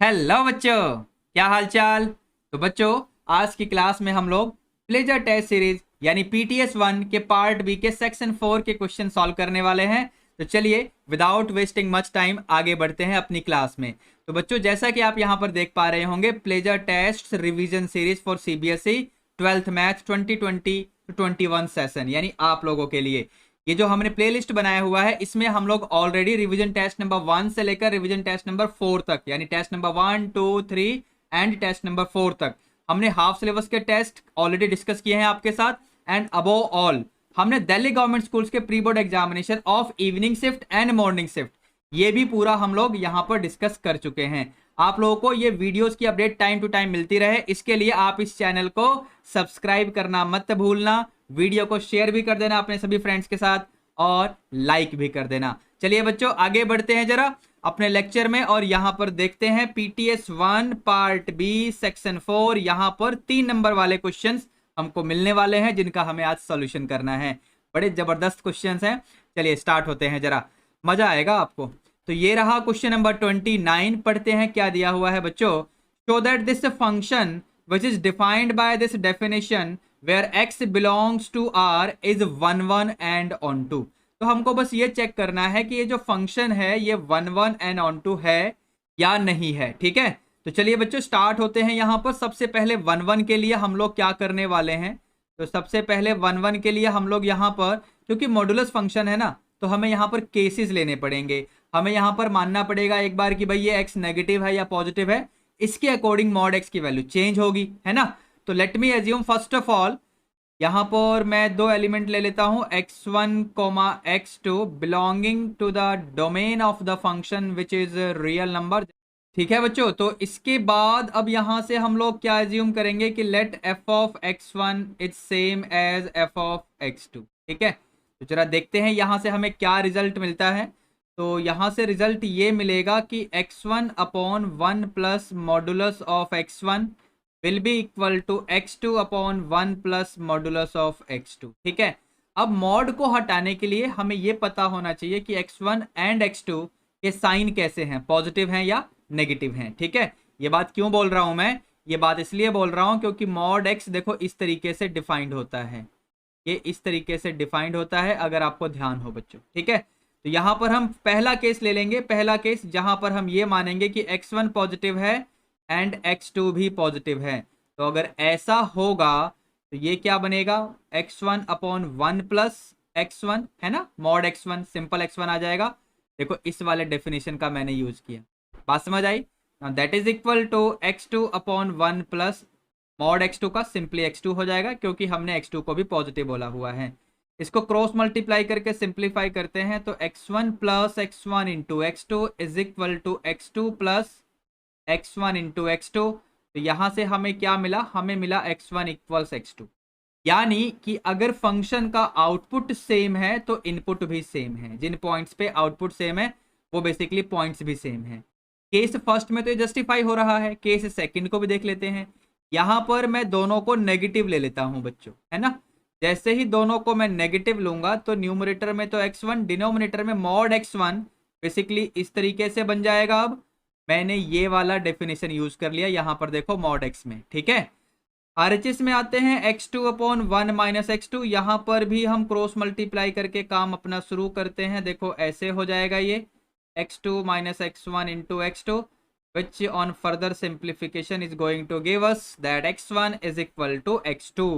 Hello बच्चों, क्या हाल चाल। तो बच्चों, आज की क्लास में हम लोग प्लेजर टेस्ट सीरीज यानी पीटीएस 1 के पार्ट बी के सेक्शन 4 के क्वेश्चन सॉल्व करने वाले हैं। तो चलिए विदाउट वेस्टिंग मच टाइम आगे बढ़ते हैं अपनी क्लास में। तो बच्चों, जैसा कि आप यहाँ पर देख पा रहे होंगे, pleasure test revision series for CBSE 12th math 2020-21 session यानी आप लोगों के लिए ये जो हमने प्लेलिस्ट बनाया हुआ है, इसमें हम लोग ऑलरेडी रिवीजन टेस्ट नंबर 1 से लेकर रिवीजन टेस्ट नंबर 4 तक यानी test number 1, 2, 3 and test number 4 तक हमने हाफ सिलेबस के टेस्ट ऑलरेडी डिस्कस किए हैं आपके साथ। एंड अबोव ऑल हमने दिल्ली गवर्नमेंट स्कूल्स के pre board examination of evening shift and morning shift ये भी पूरा हम लोग यहाँ पर डिस्कस कर चुके हैं। आप लोगों को ये वीडियोस की अपडेट टाइम टू टाइम मिलती रहे, इसके लिए आप इस चैनल को सब्सक्राइब करना मत भूलना, वीडियो को शेयर भी कर देना अपने सभी फ्रेंड्स के साथ और लाइक भी कर देना। चलिए बच्चों, आगे बढ़ते हैं जरा अपने लेक्चर में और यहाँ पर देखते हैं पीटीएस 1 पार्ट बी सेक्शन 4। यहाँ पर 3 नंबर वाले क्वेश्चंस हमको मिलने वाले हैं जिनका हमें आज सॉल्यूशन करना है। बड़े जबरदस्त क्वेश्चंस हैं। चलिए स्टार्ट होते हैं, जरा मजा आएगा आपको। तो ये रहा क्वेश्चन नंबर 29। पढ़ते हैं क्या दिया हुआ है बच्चों। Show that this function which is defined by this definition where x belongs to r is 1 1 and onto. तो हमको बस ये चेक करना है कि ये जो फंक्शन है ये 1 1 एंड ऑन टू है या नहीं है। ठीक है, तो चलिए बच्चों स्टार्ट होते हैं। यहाँ पर सबसे पहले 1 1 के लिए हम लोग क्या करने वाले हैं। तो सबसे पहले 1 1 के लिए हम लोग यहाँ पर, क्योंकि मॉडुलस फंक्शन है ना, तो हमें यहाँ पर केसेस लेने पड़ेंगे। हमें यहाँ पर मानना पड़ेगा एक बार कि भाई ये x नेगेटिव है या पॉजिटिव है, इसके अकॉर्डिंग मॉड x की वैल्यू चेंज होगी, है ना। तो let me assume first of all यहाँ पर मैं दो एलिमेंट ले लेता हूँ x1, x2 belonging to the domain of the function which is real number. ठीक है बच्चों, तो इसके बाद अब यहाँ से हम लोग क्या एज्यूम करेंगे कि let f of x1 is same as f of x2। ठीक है, तो जरा देखते हैं यहाँ से हमें क्या रिजल्ट मिलता है। तो यहाँ से रिजल्ट ये मिलेगा कि x1 upon 1 plus modulus of x1 will be equal to x2 upon 1 plus modulus of x2। ठीक है, अब मॉड को हटाने के लिए हमें ये पता होना चाहिए कि x1 एंड x2 के साइन कैसे हैं, पॉजिटिव हैं या नेगेटिव हैं। ठीक है, ये बात क्यों बोल रहा हूं मैं, ये बात इसलिए बोल रहा हूं क्योंकि मॉड x देखो इस तरीके से डिफाइंड होता है, ये इस तरीके से डिफाइंड होता है अगर आपको ध्यान हो बच्चों। ठीक है, तो यहाँ पर हम पहला केस ले लेंगे, पहला केस जहां पर हम ये मानेंगे कि x1 पॉजिटिव है एंड x2 भी पॉजिटिव है। तो अगर ऐसा होगा तो ये क्या बनेगा, x1 अपॉन 1 प्लस x1, है ना, मॉड x1 सिंपल x1 आ जाएगा। देखो इस वाले डेफिनेशन का मैंने यूज किया, बात समझ आई। That is equal to x2 upon 1 plus mod x2 का सिंपली x2 हो जाएगा क्योंकि हमने x2 को भी पॉजिटिव बोला हुआ है। इसको क्रॉस मल्टीप्लाई करके सिंप्लीफाई करते हैं तो x1 plus x1 into x2 is equal to x2 plus x1 into x2। तो यहां से हमें क्या मिला, हमें मिला x1 इक्वल्स x2। यानी कि अगर फंक्शन का आउटपुट सेम है तो इनपुट भी सेम है। जिन पॉइंट्स पे आउटपुट सेम है वो बेसिकली पॉइंट्स भी सेम है। केस फर्स्ट में तो ये जस्टिफाई हो रहा है, केस सेकंड को भी देख लेते हैं। यहां पर मैं दोनों को नेगेटिव ले लेता हूं बच्चों, है ना। जैसे ही दोनों को मैं नेगेटिव लूंगा तो न्यूमरेटर में तो x1, डिनोमिनेटर में मॉड x1 बेसिकली इस तरीके से बन जाएगा। अब मैंने ये वाला डेफिनेशन यूज कर लिया यहाँ पर, देखो मॉड x में। ठीक है, आरएचएस में आते हैं x2 अपॉन 1 माइनस x2। यहाँ पर भी हम क्रॉस मल्टीप्लाई करके काम अपना शुरू करते हैं। देखो ऐसे हो जाएगा ये x2 minus x1 into x2 which on further simplification is going to give us that x1 is equal to x2।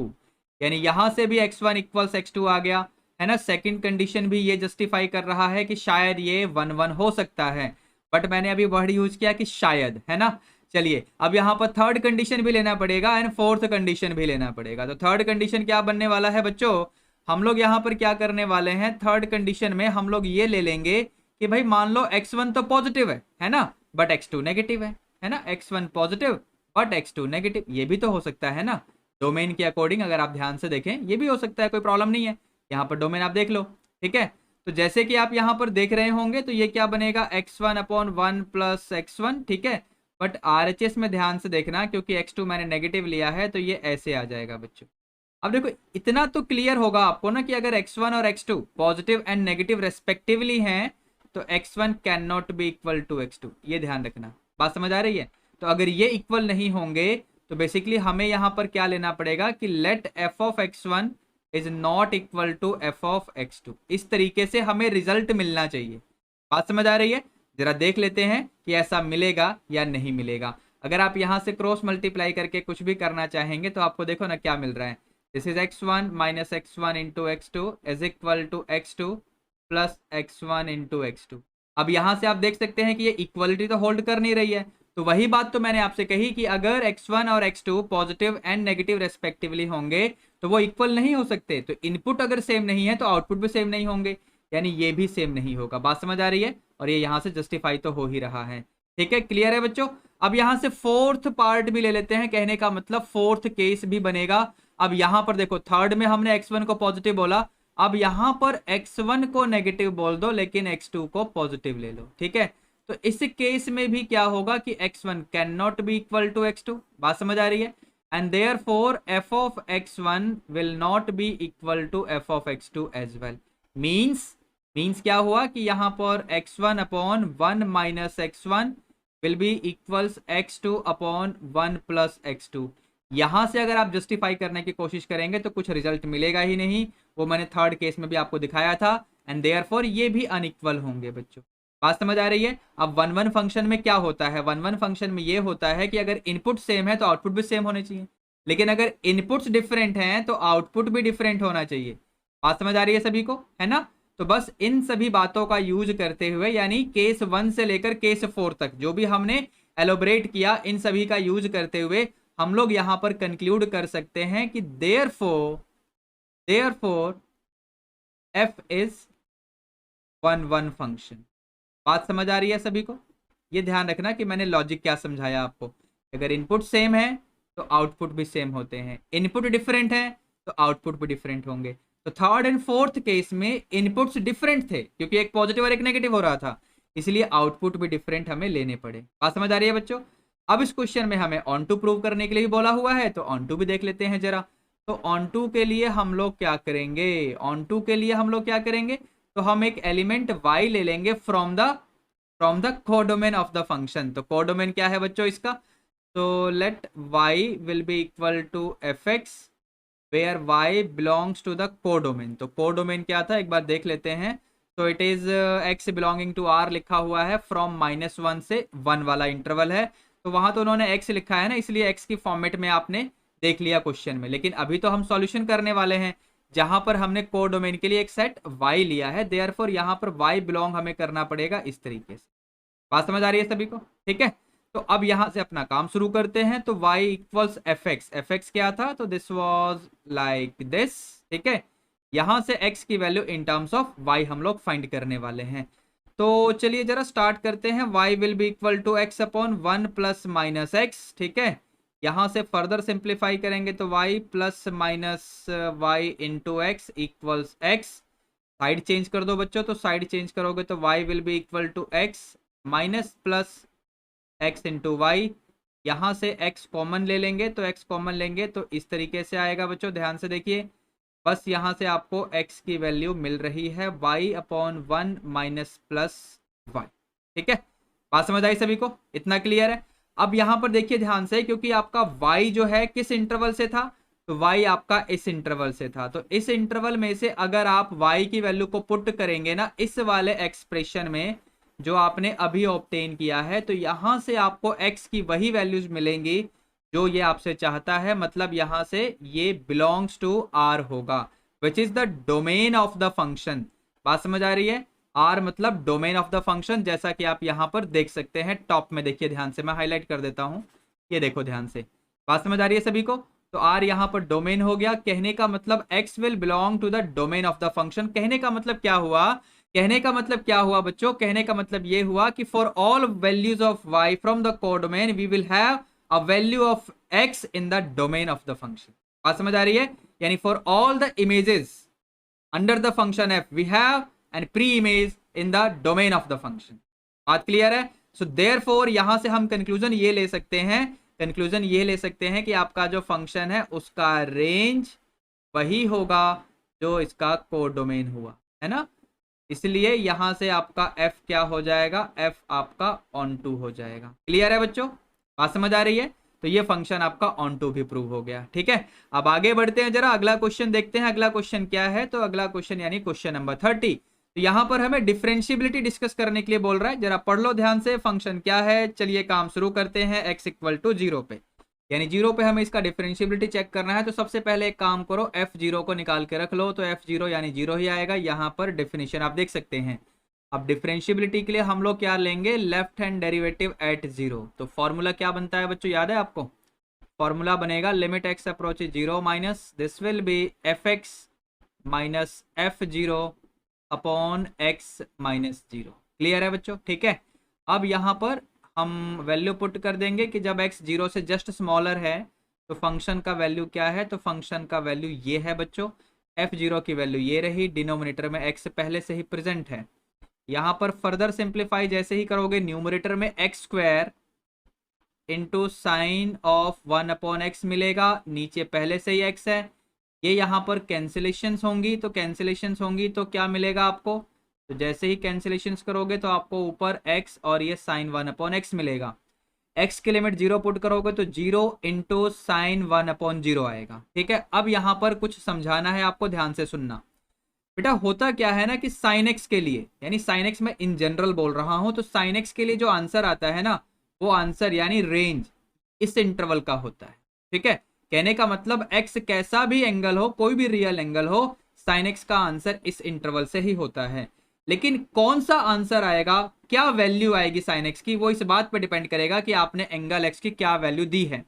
यानी यहाँ से भी x1 इक्वल्स x2 आ गया, है ना। सेकंड कंडीशन भी ये जस्टिफाई कर रहा है कि शायद ये 1 1 हो सकता है, बट मैंने अभी वर्ड यूज किया कि शायद, है ना। चलिए अब यहाँ पर थर्ड कंडीशन भी लेना पड़ेगा एंड फोर्थ कंडीशन भी लेना पड़ेगा। तो थर्ड कंडीशन क्या बनने वाला है बच्चों, हम लोग यहाँ पर क्या करने वाले हैं, थर्ड कंडीशन में हम लोग ये ले लेंगे कि भाई मान लो x1 तो पॉजिटिव है ना, बट x2 नेगेटिव है ना। x1 positive but x2 negative, ये भी तो हो सकता है ना। डोमेन के अकॉर्डिंग अगर आप ध्यान से देखें ये भी हो सकता है, कोई प्रॉब्लम नहीं है। यहाँ पर डोमेन आप देख लो। ठीक है, तो जैसे कि आप यहाँ पर देख रहे होंगे तो ये क्या बनेगा, x1 अपॉन 1 प्लस x1। ठीक है, बट आरएचएस में ध्यान से देखना क्योंकि x2 मैंने नेगेटिव लिया है तो ये ऐसे आ जाएगा बच्चों। अब देखो इतना तो क्लियर होगा आपको ना कि अगर x1 और x2 positive and negative respectively हैं तो x1 can not be equal to x2, ये ध्यान रखना। बात समझ आ रही है? तो अगर ये इक्वल नहीं होंगे तो बेसिकली हमें यहाँ पर क्या लेना पड़ेगा कि let f of x1 is not equal to f of x2। इस तरीके से हमें रिजल्ट मिलना चाहिए। बात समझ आ रही है? जरा देख लेते हैं कि ऐसा मिलेगा या नहीं मिलेगा। अगर आप यहाँ से क्रॉस मल्टीप्लाई करके कुछ भी करना चाहेंगे तो आपको देखो ना क्या मिल रहा है। This is x1 minus x1 into x2 is equal to x2 plus x1 into x2। अब यहां से आप देख सकते हैं कि ये इक्वलिटी तो होल्ड कर नहीं रही है। तो वही बात तो मैंने आपसे कही कि अगर x1 और x2 positive and negative respectively होंगे तो वो इक्वल नहीं हो सकते। तो इनपुट अगर सेम नहीं है तो आउटपुट भी सेम नहीं होंगे, यानी ये भी सेम नहीं होगा। बात समझ आ रही है? और ये यहां से जस्टिफाई तो हो ही रहा है। ठीक है, क्लियर है बच्चों? अब यहां से फोर्थ पार्ट भी ले लेते हैं, कहने का मतलब फोर्थ केस भी बनेगा। अब यहां पर देखो, थर्ड में हमने x1 को पॉजिटिव बोला, अब यहां पर x1 को नेगेटिव बोल दो लेकिन x2 को पॉजिटिव ले लो। ठीक है, तो इस केस में भी क्या होगा कि x1 can not be equal to x2। बात समझ आ रही है? And therefore f of x1 will not be equal to f of x2 as well. Means क्या हुआ कि यहां पर x1 upon 1 minus x1 will be equals x2 upon 1 plus x2। यहां से अगर आप जस्टिफाई करने की कोशिश करेंगे तो कुछ रिजल्ट मिलेगा ही नहीं। वो मैंने थर्ड केस में भी आपको दिखाया था। एंड देयरफॉर ये भी अनइक्वल होंगे बच्चों। बात समझ आ रही है? अब 1-1 फंक्शन में क्या होता है? 1-1 फंक्शन में ये होता है कि अगर इनपुट सेम है तो आउटपुट भी सेम होने चाहिए, लेकिन अगर इनपुट्स डिफरेंट हैं तो आउटपुट भी डिफरेंट होना चाहिए। बात समझ आ रही है सभी को, है ना? तो बस इन सभी बातों का यूज करते हुए, यानी केस 1 से लेकर केस 4 तक जो भी हमने एलोबरेट किया, इन सभी का यूज करते हुए हम लोग यहां पर कंक्लूड कर सकते हैं कि देयरफॉर f इज 1-1 फंक्शन। बात समझ आ रही है सभी को? ये ध्यान रखना कि मैंने लॉजिक क्या समझाया आपको। अगर इनपुट सेम है तो आउटपुट भी सेम होते हैं, इनपुट डिफरेंट है तो आउटपुट भी डिफरेंट होंगे। तो थर्ड एंड फोर्थ केस में इनपुट्स डिफरेंट थे क्योंकि एक पॉजिटिव और एक नेगेटिव हो रहा था, इसलिए आउटपुट भी डिफरेंट हमें लेने पड़े। बात समझ आ रही है बच्चों? अब इस क्वेश्चन में हमें ऑन टू प्रूव करने के लिए भी बोला हुआ है, तो ऑन टू भी देख लेते हैं जरा। तो ऑन टू के लिए हम लोग क्या करेंगे? ऑन टू के लिए हम लोग क्या करेंगे? तो हम एक एलिमेंट y ले लेंगे from the codomain of the function. तो कोडोमेन क्या है बच्चों इसका? तो let y will be equal to f x where y belongs to the codomain. तो कोडोमेन क्या था एक बार देख लेते हैं। तो it is x belonging to r लिखा हुआ है, फ्रॉम -1 से 1 वाला इंटरवल है। तो वहां तो उन्होंने x लिखा है ना, इसलिए x की फॉर्मेट में आपने देख लिया क्वेश्चन में। लेकिन अभी तो हम सॉल्यूशन करने वाले हैं जहां पर हमने कोडोमेन के लिए एक सेट y लिया है, देयरफॉर यहां पर y बिलोंग हमें करना पड़ेगा इस तरीके से। बात समझ आ रही है सभी को? ठीक है, तो अब यहां से अपना काम शुरू करते हैं। तो y इक्वल्स एफ एक्स क्या था? तो दिस वाज लाइक दिस। ठीक है, यहां से x की value in terms of y हम लोग फाइंड करने वाले हैं। तो चलिए जरा स्टार्ट करते हैं। y will be equal to x upon 1 plus minus x. ठीक है, यहां से फर्दर सिंप्लीफाई करेंगे तो y plus minus y into x equals x. Side change कर दो बच्चों, तो साइड चेंज करोगे तो y will be equal to x minus plus x into y. यहां से x कॉमन ले लेंगे, तो x कॉमन लेंगे तो इस तरीके से आएगा बच्चों, ध्यान से देखिए। बस यहां से आपको x की वैल्यू मिल रही है y upon 1 minus plus y. ठीक है, बात समझ आई सभी को? इतना क्लियर है? अब यहां पर देखिए ध्यान से, क्योंकि आपका y जो है किस इंटरवल से था? तो y आपका इस इंटरवल से था। तो इस इंटरवल में से अगर आप y की वैल्यू को पुट करेंगे ना इस वाले एक्सप्रेशन में जो आपने अभी ऑब्टेन किया है, तो यहां से आपको x की वही वैल्यूज मिलेंगी जो ये आपसे चाहता है। मतलब यहां से ये बिलोंग्स टू r होगा, which is the domain of the function. बात समझ आ रही है? r मतलब डोमेन ऑफ द फंक्शन, जैसा कि आप यहां पर देख सकते हैं टॉप में। देखिए ध्यान से, मैं हाईलाइट कर देता हूं, ये देखो ध्यान से। बात समझ आ रही है सभी को? तो r यहां पर डोमेन हो गया। कहने का मतलब x will belong to the domain of the function. कहने का मतलब क्या हुआ? कहने का मतलब क्या हुआ बच्चों? कहने का मतलब ये हुआ कि for all values of y from the codomain we will have a value of x in the domain of the function. बात समझ आ रही है? यानी for all the images under the function f we have an preimage in the domain of the function. बात clear है? So therefore यहां से हम कंक्लूजन ये ले सकते हैं कि आपका जो फंक्शन है उसका रेंज वही होगा जो इसका कोडोमेन हुआ, है ना? इसलिए यहां से आपका f क्या हो जाएगा, f आपका ऑन टू हो जाएगा। क्लियर है बच्चों, बात समझ आ रही है? तो ये फंक्शन आपका ऑन टू भी प्रूव हो गया। ठीक है, अब आगे बढ़ते हैं, जरा अगला क्वेश्चन देखते हैं। अगला क्वेश्चन क्या है? तो अगला क्वेश्चन यानी क्वेश्चन नंबर 30। तो यहां पर हमें डिफरेंशिएबिलिटी डिस्कस करने के लिए बोल रहा है। जरा पढ़ लो ध्यान से, फंक्शन क्या है। चलिए काम शुरू करते हैं। x इक्वल टू 0 पे, यानी 0 पे हमें इसका डिफरेंशिएबिलिटी चेक करना है। तो सबसे पहले एक काम करो, f0 को निकाल के रख लो। तो f0 यानी 0 ही आएगा। यहां पर डेफिनेशन आप देख सकते हैं। अब डिफरेंशिएबिलिटी के लिए हम लोग क्या लेंगे, लेफ्ट हैंड डेरिवेटिव एट 0। तो फॉर्मूला क्या बनता है बच्चों, याद है आपको? फॉर्मूला बनेगा limit x approach 0 minus this will B fx minus f0 upon x minus 0। Clear है बच्चों? ठीक है, अब यहाँ पर हम वैल्यू पुट कर देंगे कि जब x 0 से जस्ट स्मॉलर है तो फंक्शन का वैल्यू क्या है। तो फंक्शन का वैल्यू ये है बच्चों, f0 की वैल्यू ये रही, डिनोमिनेटर में x पहले से ही प्रेजेंट है। यहाँ पर फर्दर सिंप्लीफाई जैसे ही करोगे, न्यूमरेटर में x square into sine of 1 upon x मिलेगा, नीचे पहले से ही x है। ये यहाँ पर कैंसिलेशंस होंगी, तो कैंसिलेशंस होंगी तो क्या मिलेगा आपको, तो जैसे ही कैंसिलेशंस करोगे तो आपको ऊपर x और ये साइन 1 अपॉन एक्स मिलेगा। x की लिमिट 0 पुट करोगे तो 0 इंटू साइन 1 अपॉन 0 आएगा। ठीक है, अब यहाँ पर कुछ समझाना है आपको, ध्यान से सुनना बेटा। होता क्या है ना कि साइन एक्स के लिए, यानी साइन एक्स में इन जनरल बोल रहा हूं, तो साइन एक्स के लिए जो आंसर आता है ना, वो आंसर यानी रेंज इस इंटरवल का होता है। ठीक है, कहने का मतलब एक्स कैसा भी एंगल हो, कोई भी रियल एंगल हो, साइन एक्स का आंसर इस इंटरवल से ही होता है। लेकिन कौन सा आंसर आएगा, क्या वैल्यू आएगी साइन एक्स की, वो इस बात पर डिपेंड करेगा कि आपने एंगल एक्स की क्या वैल्यू दी है।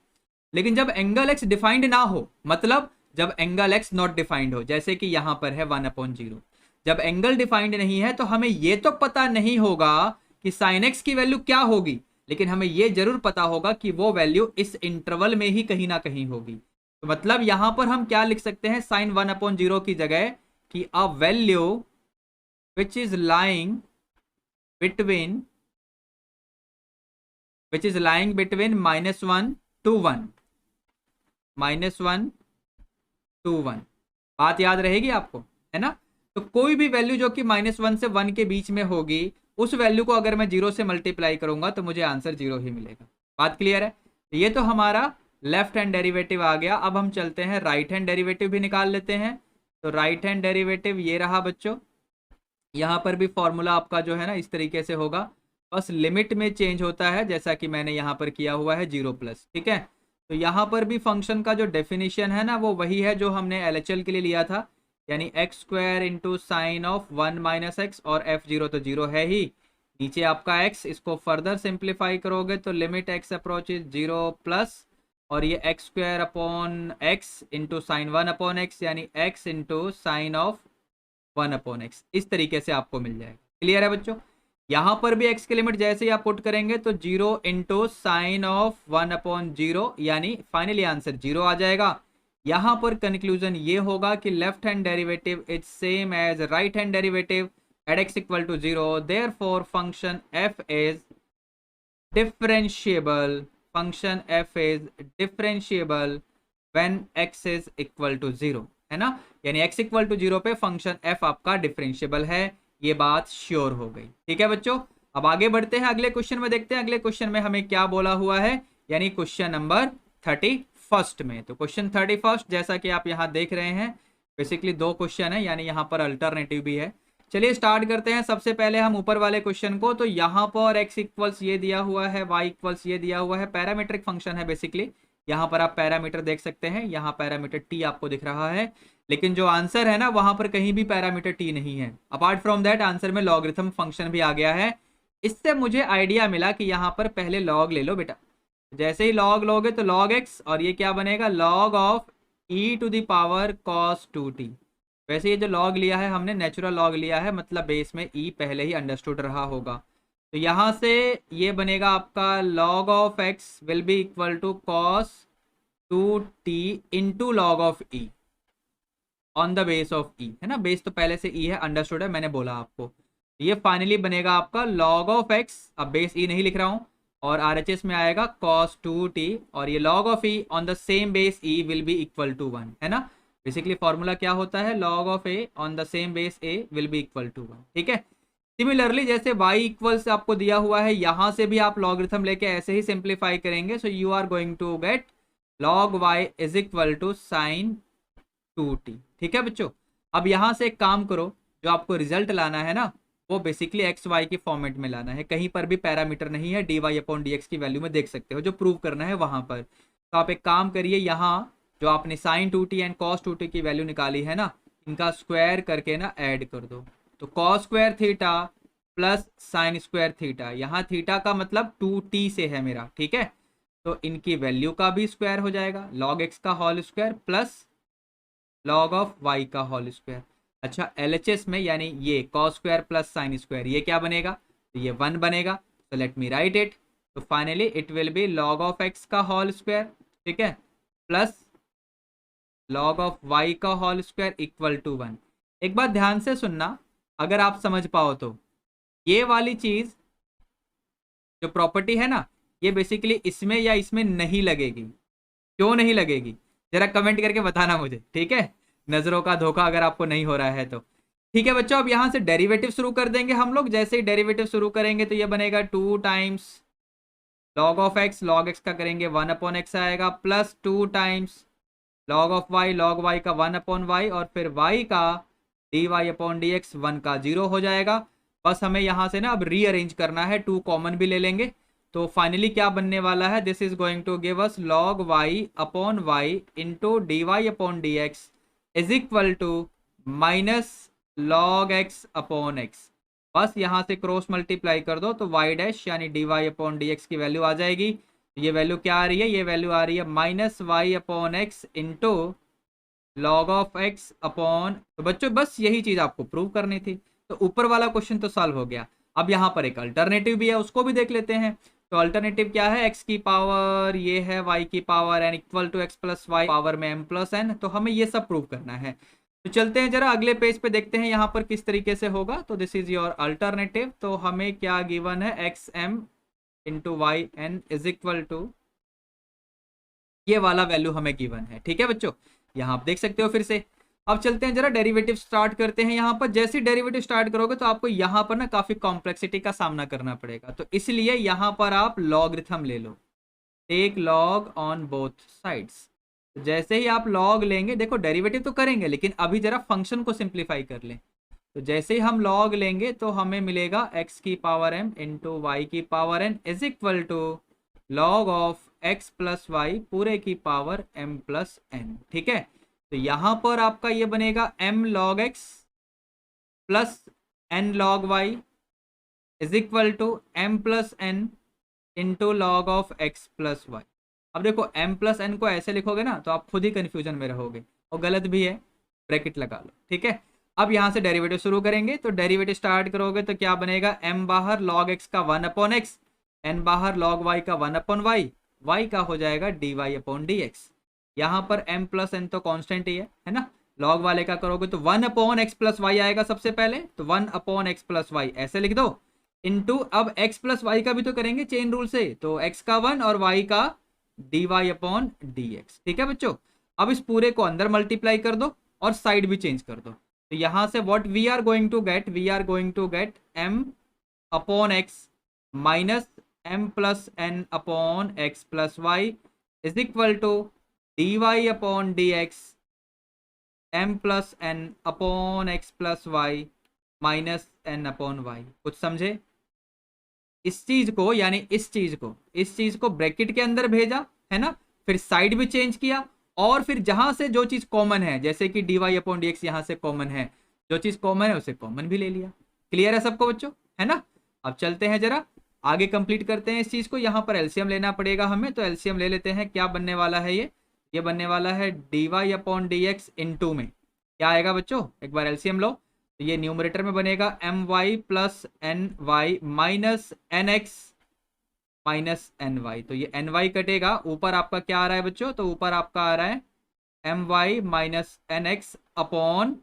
लेकिन जब एंगल एक्स डिफाइंड ना हो, मतलब जब एंगल एक्स नॉट डिफाइंड हो, जैसे कि यहां पर है 1/0, जब एंगल डिफाइंड नहीं है तो हमें यह तो पता नहीं होगा कि साइन एक्स की वैल्यू क्या होगी, लेकिन हमें यह जरूर पता होगा कि वो वैल्यू इस इंटरवल में ही कहीं ना कहीं होगी। तो मतलब यहां पर हम क्या लिख सकते हैं साइन 1/0 की जगह, कि a value which is lying between -1 to 1, -1 to 1। बात याद रहेगी आपको, है ना? तो कोई भी वैल्यू जो कि -1 से 1 के बीच में होगी, उस वैल्यू को अगर मैं 0 से मल्टीप्लाई करूंगा तो मुझे आंसर 0 ही मिलेगा। बात क्लियर है? ये तो हमारा लेफ्ट हैंड डेरिवेटिव आ गया। अब हम चलते हैं राइट हैंड डेरिवेटिव भी निकाल लेते हैं। तो राइट हैंड डेरिवेटिव ये रहा बच्चों। यहाँ पर भी फॉर्मूला आपका जो है ना इस तरीके से होगा, बस लिमिट में चेंज होता है, जैसा कि मैंने यहाँ पर किया हुआ है 0+। ठीक है, तो यहाँ पर भी फंक्शन का जो डेफिनेशन है ना वो वही है जो हमने LHL के लिए लिया था, यानी x square into sine of 1 minus x, और f0 तो 0 है ही, नीचे आपका x। इसको फर्दर सिंप्लीफाई करोगे तो लिमिट x अप्रोचेज 0+, और ये x square upon x into sine 1 upon x, यानी x into sign of 1 upon x, इस तरीके से आपको मिल जाएगा। क्लियर है बच्चों? यहां पर भी x की लिमिट जैसे ही आप पुट करेंगे तो 0 इंटू साइन ऑफ 1/0, यानी फाइनली आंसर 0 आ जाएगा। यहां पर कंक्लूजन ये होगा कि left hand derivative is same as right hand derivative at x equal to 0, therefore function f is differentiable, function f is differentiable when x is equal to 0, है ना? यानी x इक्वल टू 0 पे function f आपका differentiable है, ये बात sure हो गई। ठीक है बच्चों, अब आगे बढ़ते हैं, अगले क्वेश्चन में देखते हैं अगले क्वेश्चन में हमें क्या बोला हुआ है, यानी क्वेश्चन नंबर 31 में। तो क्वेश्चन 31 जैसा कि आप यहाँ देख रहे हैं, बेसिकली 2 क्वेश्चन है, यानी यहाँ पर अल्टरनेटिव भी है। चलिए स्टार्ट करते हैं। सबसे पहले हम ऊपर वाले क्वेश्चन को, तो यहाँ पर x इक्वल्स ये दिया हुआ है, y इक्वल्स ये दिया हुआ है, पैरामीट्रिक फंक्शन है बेसिकली। यहाँ पर आप पैरामीटर देख सकते हैं, यहाँ पैरामीटर t आपको दिख रहा है, लेकिन जो आंसर है ना वहां पर कहीं भी पैरामीटर t नहीं है। अपार्ट फ्रॉम दैट आंसर में लॉगरिथम फंक्शन भी आ गया है। इससे मुझे आइडिया मिला कि यहाँ पर पहले लॉग ले लो बेटा। जैसे ही लॉग लोगे तो लॉग x, और ये क्या बनेगा, log of e to the power cos 2t। वैसे ये जो लॉग लिया है हमने नेचुरल लॉग लिया है, मतलब बेस में e पहले ही अंडरस्टूड रहा होगा। तो यहाँ से ये बनेगा आपका log of x will be equal to cos 2t into log of e on the base of e, है ना? बेस तो पहले से e है, अंडरस्टूड है, मैंने बोला आपको। ये फाइनली बनेगा आपका log ऑफ x, अब बेस e नहीं लिख रहा हूं, और RHS में आएगा cos 2t, और ये log of e on the same base e will be equal to 1, है ना? बेसिकली फॉर्मूला क्या होता है, log of a on the same base a will be equal to 1, ठीक है। सिमिलरली जैसे y इक्वल्स आपको दिया हुआ है, यहां से भी आप लॉगरिथम लेके ऐसे ही सिंप्लीफाई करेंगे, so you are going to get log y is equal to sine 2t, ठीक है बच्चों। अब यहां से एक काम करो, जो आपको रिजल्ट लाना है ना, वो बेसिकली एक्स वाई की फॉर्मेट में लाना है, कहीं पर भी पैरामीटर नहीं है, d y upon d x की वैल्यू में देख सकते हो, जो प्रूव करना है वहां पर। तो आप एक काम करिए, यहाँ जो आपने sign 2t and cos 2t की वैल्यू निकाली है ना, इनका स्क्वायर करके ना ऐड कर दो, तो cos square theta plus sine square theta, यहाँ थीटा का मतलब 2t से है मेरा, ठीक है। तो इनकी वैल्यू का भी स्क्वायर हो जाएगा, लॉग एक्स का whole square plus log of y का होल स्क्वायर। अच्छा एलएचएस में यानी ये cos square plus sine square, ये क्या बनेगा, तो ये 1 बनेगा, तो लेट मी राइट इट। तो finally it will be log of x का होल स्क्वायर, ठीक है, प्लस लॉग ऑफ वाई का होल स्क्वायर इक्वल टू 1। एक बात ध्यान से सुनना, अगर आप समझ पाओ तो ये वाली चीज जो प्रॉपर्टी है ना, ये बेसिकली इसमें या इसमें नहीं लगेगी। क्यों नहीं लगेगी, जरा कमेंट करके बताना मुझे, ठीक है। नजरों का धोखा अगर आपको नहीं हो रहा है तो ठीक है बच्चों। अब यहां से डेरिवेटिव शुरू कर देंगे हम लोग। जैसे ही डेरिवेटिव शुरू करेंगे तो ये बनेगा 2 times log of x, log x का करेंगे 1 अपॉन एक्स आएगा, plus 2 times log of y, log y का 1 अपॉन वाई, और फिर वाई का d y upon d x 1 का 0 हो जाएगा। बस हमें यहाँ से ना अब रीअरेंज करना है, 2 कॉमन भी ले लेंगे। तो फाइनली क्या बनने वाला है, this is going to give us log y upon y into d y upon d x is equal to minus log x upon x. बस यहाँ से क्रॉस मल्टीप्लाई कर दो तो वाई डैश यानी d y upon d x की value आ जाएगी। ये वैल्यू क्या आ रही है, ये वैल्यू आ रही है minus y upon x into log of x upon. तो बच्चों बस यही चीज आपको प्रूव करनी थी। तो ऊपर वाला क्वेश्चन तो सॉल्व हो गया। अब यहाँ पर एक अल्टरनेटिव भी है, उसको भी देख लेते हैं। तो अल्टरनेटिव क्या है, एक्स की पावर ये है, वाई की power n equal to x plus y power में एम प्लस एन। तो हमें ये सब प्रूव करना है। तो चलते हैं जरा अगले पेज पे, देखते हैं यहाँ पर किस तरीके से होगा। तो दिस इज योर अल्टरनेटिव। तो हमें क्या गिवन है, x m into y n is equal to ये वाला वैल्यू हमें गिवन है, ठीक है बच्चों। यहाँ आप देख सकते हो फिर से। अब चलते हैं जरा डेरिवेटिव स्टार्ट करते हैं। यहाँ पर जैसे डेरिवेटिव स्टार्ट करोगे तो आपको यहाँ पर ना काफी कॉम्प्लेक्सिटी का सामना करना पड़ेगा। तो इसलिए यहाँ पर आप लॉगरिथम ले लो, take log on both sides. जैसे ही आप लॉग लेंगे, देखो डेरिवेटिव तो करेंगे लेकिन अभी जरा फंक्शन को सिंप्लीफाई कर लें। तो जैसे ही हम लॉग लेंगे तो हमें मिलेगा एक्स की पावर एम इंटू वाई की power n is equal to log of x plus y पूरे की पावर एम प्लस एन, ठीक है। तो यहां पर आपका ये बनेगा m log x plus n log y is equal to m plus n into log of x plus y. अब देखो एम प्लस एन को ऐसे लिखोगे ना तो आप खुद ही कंफ्यूजन में रहोगे, और गलत भी है, ब्रैकेट लगा लो, ठीक है। अब यहाँ से डेरिवेटिव शुरू करेंगे। तो डेरिवेटिव स्टार्ट करोगे तो क्या बनेगा, एम बाहर लॉग एक्स का 1 अपॉन एक्स, एन बाहर लॉग वाई का 1 अपॉन वाई, वाई का हो जाएगा d y upon d x. यहाँ पर एम प्लस एन तो कांस्टेंट ही है ना। लॉग वाले का करोगे तो 1 अपॉन एक्स प्लस वाई आएगा सबसे पहले, तो 1 अपॉन एक्स प्लस वाई ऐसे लिख दो, इनटू अब एक्स प्लस वाई का भी तो करेंगे चेन रूल से, तो एक्स का 1 और वाई का d y upon d x, ठीक है बच्चों। अब इस पूरे को अंदर मल्टीप्लाई कर दो और साइड भी चेंज कर दो। तो यहाँ से what we are going to get, we are going to get m upon x minus m plus n upon x plus y is equal to d y upon d x m plus n upon x plus y minus n upon y. कुछ समझे? इस चीज को यानी इस चीज को bracket के अंदर भेजा है ना, फिर साइड भी चेंज किया, और फिर जहां से जो चीज कॉमन है, जैसे कि d y upon d x यहाँ से कॉमन है, जो चीज कॉमन है उसे कॉमन भी ले लिया। क्लियर है सबको बच्चों, है ना। अब चलते हैं जरा आगे कंप्लीट करते हैं इस चीज को। यहाँ पर एलसीएम लेना पड़ेगा हमें, तो एलसीएम ले लेते हैं। क्या बनने वाला है ये बनने वाला है d y upon d x into में क्या आएगा बच्चों, एक बार एलसीएम लो। तो ये न्यूमरेटर में बनेगा m y plus n y minus n x minus n y. तो ये एन वाई कटेगा, ऊपर आपका क्या आ रहा है बच्चों, तो ऊपर आपका आ रहा है m y minus n x upon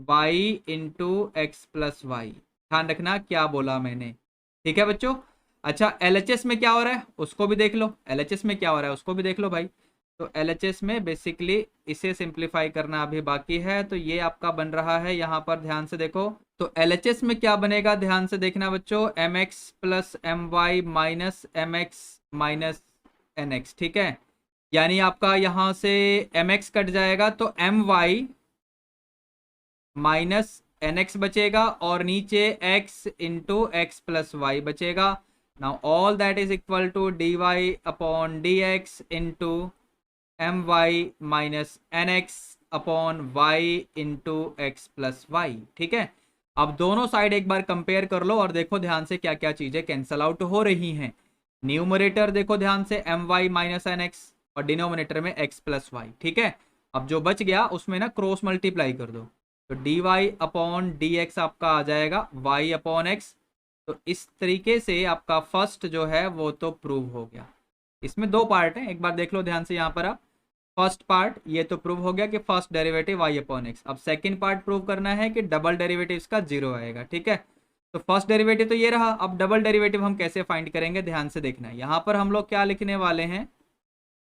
y into x plus y. ध्यान रखना क्या बोला मैंने, ठीक है बच्चों। अच्छा एलएचएस में क्या हो रहा है उसको भी देख लो, एलएचएस में क्या हो रहा है उसको भी देख लो भाई। तो LHS में बेसिकली इसे सिंप्लीफाई करना अभी बाकी है। तो ये आपका बन रहा है यहाँ पर, ध्यान से देखो। तो LHS में क्या बनेगा, ध्यान से देखना बच्चों, mx plus my minus mx minus nx, ठीक है। यानी आपका यहाँ से mx कट जाएगा तो my माइनस nx बचेगा और नीचे x into x plus y बचेगा। Now all that is equal to dy upon dx into my minus nx upon y into x plus y, ठीक है। अब दोनों साइड एक बार कंपेयर कर लो और देखो ध्यान से क्या क्या चीजें कैंसल आउट हो रही हैं। न्यूमरेटर देखो ध्यान से my माइनस nx और डिनोमिनेटर में x प्लस वाई, ठीक है। अब जो बच गया उसमें ना क्रॉस मल्टीप्लाई कर दो, तो dy अपॉन dx आपका आ जाएगा y अपॉन x। तो इस तरीके से आपका फर्स्ट जो है वो तो प्रूव हो गया। इसमें दो पार्ट हैं, एक बार देख लो ध्यान से यहाँ पर आप। फर्स्ट पार्ट ये तो प्रूव हो गया कि first derivative y upon x. अब सेकंड पार्ट प्रूव करना है कि डबल डेरिवेटिव का जीरो आएगा, ठीक है। तो फर्स्ट डेरिवेटिव तो ये रहा, अब डबल डेरिवेटिव हम कैसे फाइंड करेंगे, ध्यान से देखना है। यहाँ पर हम लोग क्या लिखने वाले हैं,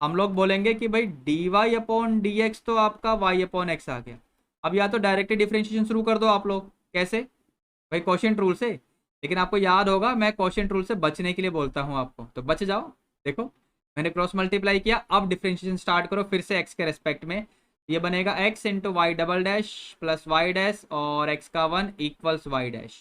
हम लोग बोलेंगे कि भाई dy अपॉन डी एक्स तो आपका y अपॉन एक्स आ गया। अब या तो डायरेक्टली डिफरेंशिएशन शुरू कर दो आप लोग, कैसे भाई, क्वोशिएंट रूल से। लेकिन आपको याद होगा मैं क्वोशिएंट रूल से बचने के लिए बोलता हूँ आपको, तो बच जाओ। देखो मैंने क्रॉस मल्टीप्लाई किया, अब डिफरेंशिएशन स्टार्ट करो फिर से x के रेस्पेक्ट में। ये बनेगा x into y double dash plus y dash और x का 1 इक्वल्स वाई डैश।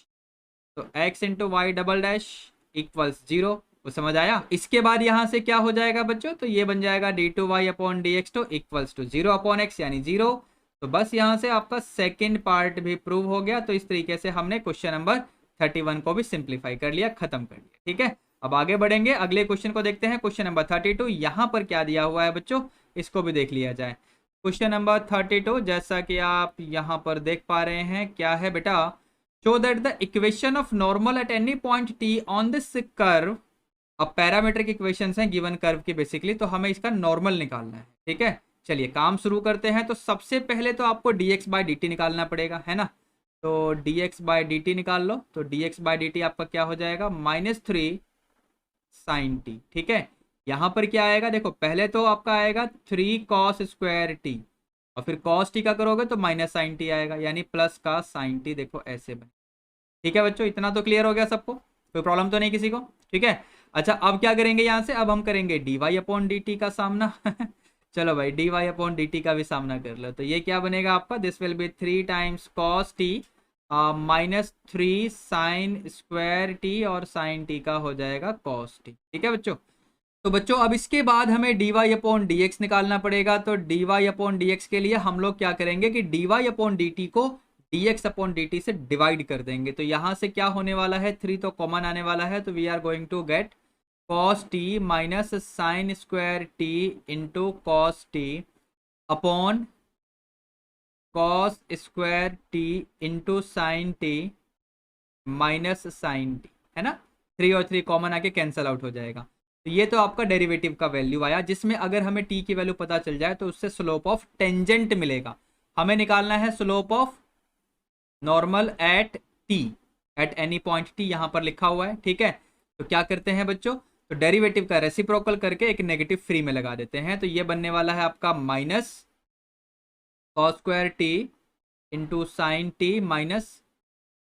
तो x into y double dash equals 0, वो समझ आया। इसके बाद यहाँ से क्या हो जाएगा बच्चों, तो ये बन जाएगा d2y upon d x two equals to 0 upon x यानी 0। तो बस यहाँ से आपका सेकेंड पार्ट भी प्रूव हो गया। तो इस तरीके से हमने क्वेश्चन नंबर 31 को भी सिंप्लीफाई कर लिया, खत्म कर लिया, ठीक है। अब आगे बढ़ेंगे, अगले क्वेश्चन को देखते हैं। क्वेश्चन नंबर 32, यहाँ पर क्या दिया हुआ है बच्चों, इसको भी देख लिया जाए। क्वेश्चन नंबर 32 जैसा कि आप यहाँ पर देख पा रहे हैं, क्या है बेटा, show that the equation of normal at any point T on this curve. अब पैरामीट्रिक इक्वेशंस हैं गिवन कर्व की बेसिकली, तो हमें इसका नॉर्मल निकालना है, ठीक है। चलिए काम शुरू करते हैं। तो सबसे पहले तो आपको dx बाई डी निकालना पड़ेगा, है ना। तो dx बाई डी निकाल लो। तो dx बाई डी आपका क्या हो जाएगा, -3 sin t, ठीक है। यहाँ पर क्या आएगा, देखो पहले तो आपका आएगा 3 cos स्क्वायर टी और फिर cos टी का करोगे तो माइनस sin t आएगा, यानी प्लस का sin t। देखो ऐसे बने, ठीक है बच्चों, इतना तो क्लियर हो गया सबको, कोई प्रॉब्लम तो नहीं किसी को, ठीक है। अच्छा अब क्या करेंगे यहाँ से, अब हम करेंगे dy अपॉन डी का सामना चलो भाई dy अपॉन डी का भी सामना कर लो। तो ये क्या बनेगा आपका, this will B 3 times cos t -3 sign square T और साइन टी का हो जाएगा cos t, ठीक है बच्चों। तो बच्चों अब इसके बाद हमें dy अपॉन डी निकालना पड़ेगा। तो dy अपॉन डी के लिए हम लोग क्या करेंगे कि dy अपॉन डी को dx अपॉन dt से डिवाइड कर देंगे। तो यहाँ से क्या होने वाला है, 3 तो कॉमन आने वाला है, तो we are going to get cos t minus sine square t into cos t upon cos square t into sine t minus sine t, है ना। 3 और 3 कॉमन आके कैंसल आउट हो जाएगा। तो ये तो आपका डेरिवेटिव का वैल्यू आया, जिसमें अगर हमें t की वैल्यू पता चल जाए तो उससे स्लोप ऑफ टेंजेंट मिलेगा। हमें निकालना है slope of normal at t at any point t, यहाँ पर लिखा हुआ है, ठीक है। तो क्या करते हैं बच्चों, तो डेरिवेटिव का रेसिप्रोकल करके एक नेगेटिव फ्री में लगा देते हैं। तो ये बनने वाला है आपका minus cos square t into sine t minus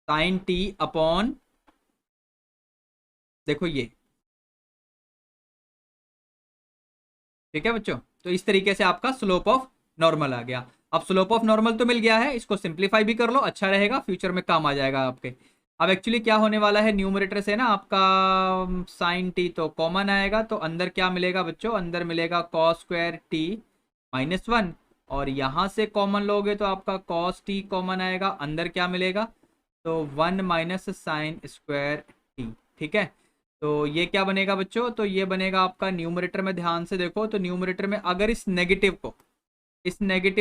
sine t upon, देखो ये, ठीक है बच्चों। तो इस तरीके से आपका स्लोप ऑफ नॉर्मल आ गया। अब स्लोप ऑफ नॉर्मल तो मिल गया है, इसको सिंप्लीफाई भी कर लो, अच्छा रहेगा, फ्यूचर में काम आ जाएगा आपके। अब एक्चुअली क्या होने वाला है, न्यूमरेटर से ना आपका साइन टी तो कॉमन आएगा, तो अंदर क्या मिलेगा बच्चों, अंदर मिलेगा कॉस स्क्वायर टी -1 और यहाँ से कॉमन लोगे तो आपका कॉस टी कॉमन आएगा, अंदर क्या मिलेगा, तो 1 माइनस साइन स्क्वायर टी, ठीक है। तो ये क्या बनेगा बच्चों, तो ये बनेगा आपका न्यूमरेटर में, ध्यान से देखो। तो न्यूमरेटर में अगर इस नेगेटिव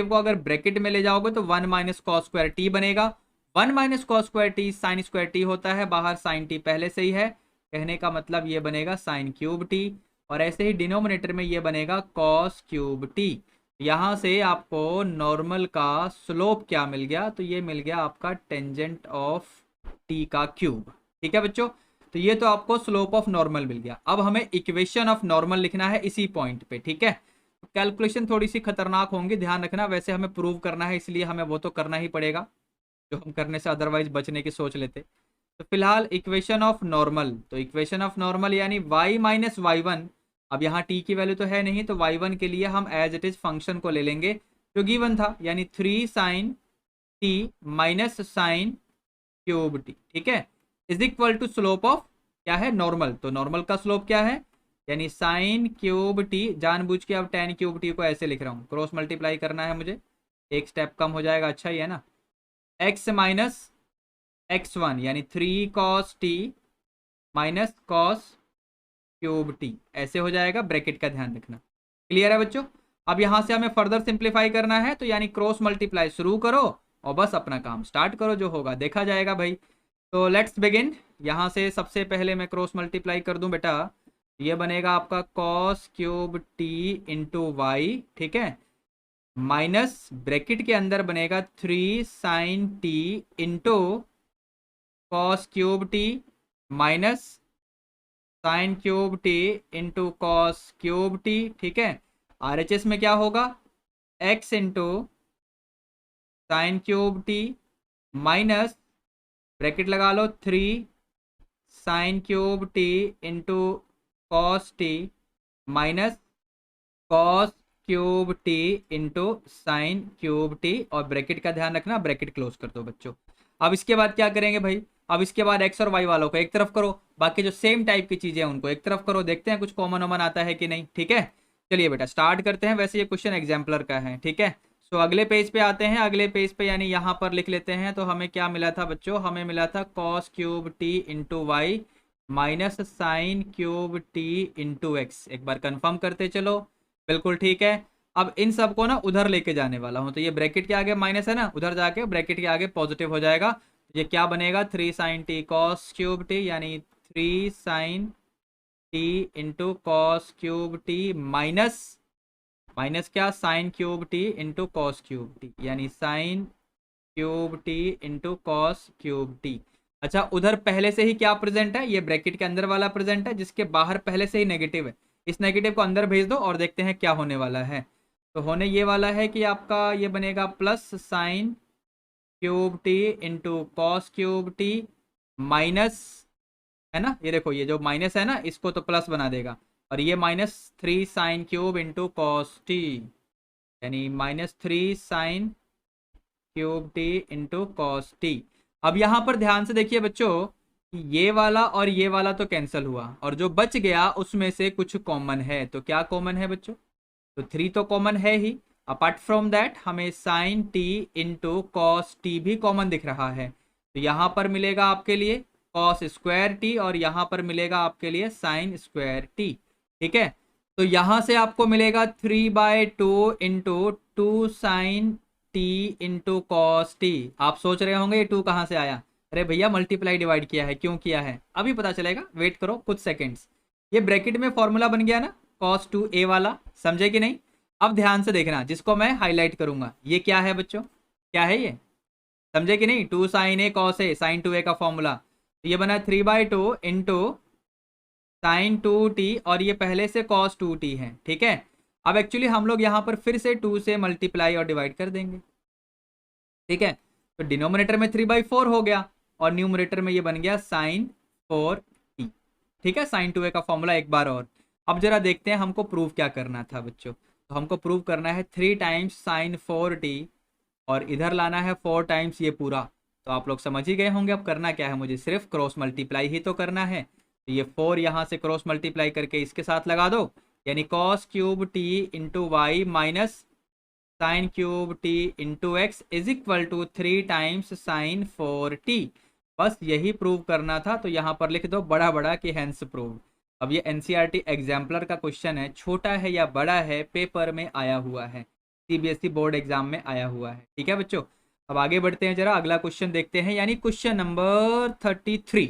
को अगर ब्रैकेट में ले जाओगे तो 1 माइनस कॉस स्क्वायर टी बनेगा। 1 minus cos square T sign square T होता है, बाहर साइन टी पहले से ही है, कहने का मतलब ये बनेगा साइन क्यूब टी। और ऐसे ही डिनोमिनेटर में ये बनेगा कॉस क्यूब टी। यहाँ से आपको नॉर्मल का स्लोप क्या मिल गया, तो ये मिल गया आपका टेंजेंट ऑफ टी का क्यूब, ठीक है बच्चों। तो ये तो आपको स्लोप ऑफ नॉर्मल मिल गया। अब हमें इक्वेशन ऑफ नॉर्मल लिखना है इसी पॉइंट पे, ठीक है। कैलकुलेशन थोड़ी सी खतरनाक होंगी, ध्यान रखना। वैसे हमें प्रूव करना है, इसलिए हमें वो तो करना ही पड़ेगा जो हम करने से अदरवाइज बचने की सोच लेते। तो फिलहाल इक्वेशन ऑफ नॉर्मल, तो इक्वेशन ऑफ नॉर्मल यानी y माइनस वाई वन। अब यहाँ t की वैल्यू तो है नहीं, तो y1 के लिए हम एज इट इज फंक्शन को ले लेंगे जो गिवन था, यानी 3 sine t minus sine cube t, ठीक है, is equal to slope of क्या है, नॉर्मल। तो नॉर्मल का स्लोप क्या है, यानी साइन क्यूब टी। जानबूझ के अब टेन क्यूब टी को ऐसे लिख रहा हूँ, क्रॉस मल्टीप्लाई करना है मुझे, एक स्टेप कम हो जाएगा, अच्छा ही है ना। x माइनस x1 यानी 3 cos t minus cos cube T, ऐसे हो जाएगा, ब्रैकेट का ध्यान रखना। क्लियर है बच्चों। अब यहां से हमें फर्दर सिंप्लीफाई करना है, तो यानी क्रॉस मल्टीप्लाई शुरू करो और बस अपना काम स्टार्ट करो, जो होगा देखा जाएगा भाई। तो लेट्स बिगिन। यहां से सबसे पहले मैं क्रॉस मल्टीप्लाई कर दूं बेटा, ये बनेगा आपका cos cube t into y, ठीक है, माइनस ब्रैकेट के अंदर बनेगा 3 sine t into cos cube t minus sine cube t into cos cube t, ठीक है। आरएचएस में क्या होगा, x into sine cube t minus bracket लगा लो 3 sine cube t into cos t minus cos cube t into sine cube t, और bracket का ध्यान रखना, ब्रैकेट क्लोज कर दो बच्चों। अब इसके बाद क्या करेंगे भाई, अब इसके बाद एक्स और वाई वालों को एक तरफ करो, बाकी जो सेम टाइप की चीजें हैं उनको एक तरफ करो, देखते हैं कुछ कॉमन वॉमन आता है कि नहीं, ठीक है। चलिए बेटा स्टार्ट करते हैं। वैसे ये क्वेश्चन एग्जाम्पलर का है, ठीक है। सो अगले पेज पे आते हैं, अगले पेज पे यानी यहाँ पर लिख लेते हैं। तो हमें क्या मिला था बच्चों, हमें मिला था cos cube t into y minus sine cube t into x. एक बार कंफर्म करते चलो, बिल्कुल ठीक है। अब इन सबको ना उधर लेके जाने वाला हूँ, तो ये ब्रैकेट के आगे माइनस है ना, उधर जाके ब्रैकेट के आगे पॉजिटिव हो जाएगा। ये क्या बनेगा, 3 sine t cos cube t, यानी 3 sine t into cos cube t minus minus क्या, sine cube t into cos cube t, यानी sine cube t into cos cube t. अच्छा, उधर पहले से ही क्या प्रेजेंट है, ये ब्रैकेट के अंदर वाला प्रेजेंट है, जिसके बाहर पहले से ही नेगेटिव है। इस नेगेटिव को अंदर भेज दो और देखते हैं क्या होने वाला है। तो होने ये वाला है कि आपका ये बनेगा plus sign cube t into cos cube t minus, है ना, ये देखो ये जो माइनस है ना इसको तो प्लस बना देगा, और ये minus 3 sine cube into cos t, यानी minus 3 sine cube t into cos t. अब यहाँ पर ध्यान से देखिए बच्चों, ये वाला और ये वाला तो कैंसिल हुआ, और जो बच गया उसमें से कुछ कॉमन है। तो क्या कॉमन है बच्चों, तो 3 तो कॉमन है ही। अपार्ट फ्रॉम दैट हमें sine t into cos t भी कॉमन दिख रहा है। तो यहाँ पर मिलेगा आपके लिए कॉस स्क्वायर टी, और यहाँ पर मिलेगा आपके लिए साइन स्क्वायर टी, ठीक है। तो यहाँ से आपको मिलेगा 3/2 into 2 sine t into cos t. आप सोच रहे होंगे ये 2 कहाँ से आया, अरे भैया मल्टीप्लाई डिवाइड किया है, क्यों किया है अभी पता चलेगा, वेट करो कुछ सेकेंड्स। ये ब्रैकेट में फॉर्मूला बन गया ना cos 2a वाला, समझे कि नहीं। अब ध्यान से देखना, जिसको मैं हाईलाइट करूंगा, ये क्या है बच्चों, क्या है ये, समझे कि नहीं, 2 sign A cos A sign 2a का फॉर्मूला। तो ये बना 3/2 इंटू साइन 2t, और ये पहले से cos 2t है, ठीक है। अब एक्चुअली हम लोग यहाँ पर फिर से 2 से मल्टीप्लाई और डिवाइड कर देंगे, ठीक है। तो डिनोमिनेटर में 3/4 हो गया, और न्यूमरेटर में ये बन गया साइन 4t, ठीक है। साइन 2a का फॉर्मूला एक बार और। अब जरा देखते हैं हमको प्रूव क्या करना था बच्चों। तो हमको प्रूव करना है 3 टाइम्स साइन 4t, और इधर लाना है 4 टाइम्स ये पूरा। तो आप लोग समझ ही गए होंगे अब करना क्या है, मुझे सिर्फ क्रॉस मल्टीप्लाई ही तो करना है। तो ये 4 यहाँ से क्रॉस मल्टीप्लाई करके इसके साथ लगा दो, यानी cos cube t into y minus sine cube t into x is equal to 3 times sine 4t। बस यही प्रूव करना था, तो यहाँ पर लिख दो बड़ा बड़ा कि हैंस प्रूव। अब ये एनसीईआरटी एग्जाम्पलर का क्वेश्चन है, छोटा है या बड़ा है, पेपर में आया हुआ है, सीबीएसई बोर्ड एग्जाम में आया हुआ है, ठीक है बच्चों। अब आगे बढ़ते हैं, जरा अगला क्वेश्चन देखते हैं, यानी क्वेश्चन नंबर 33।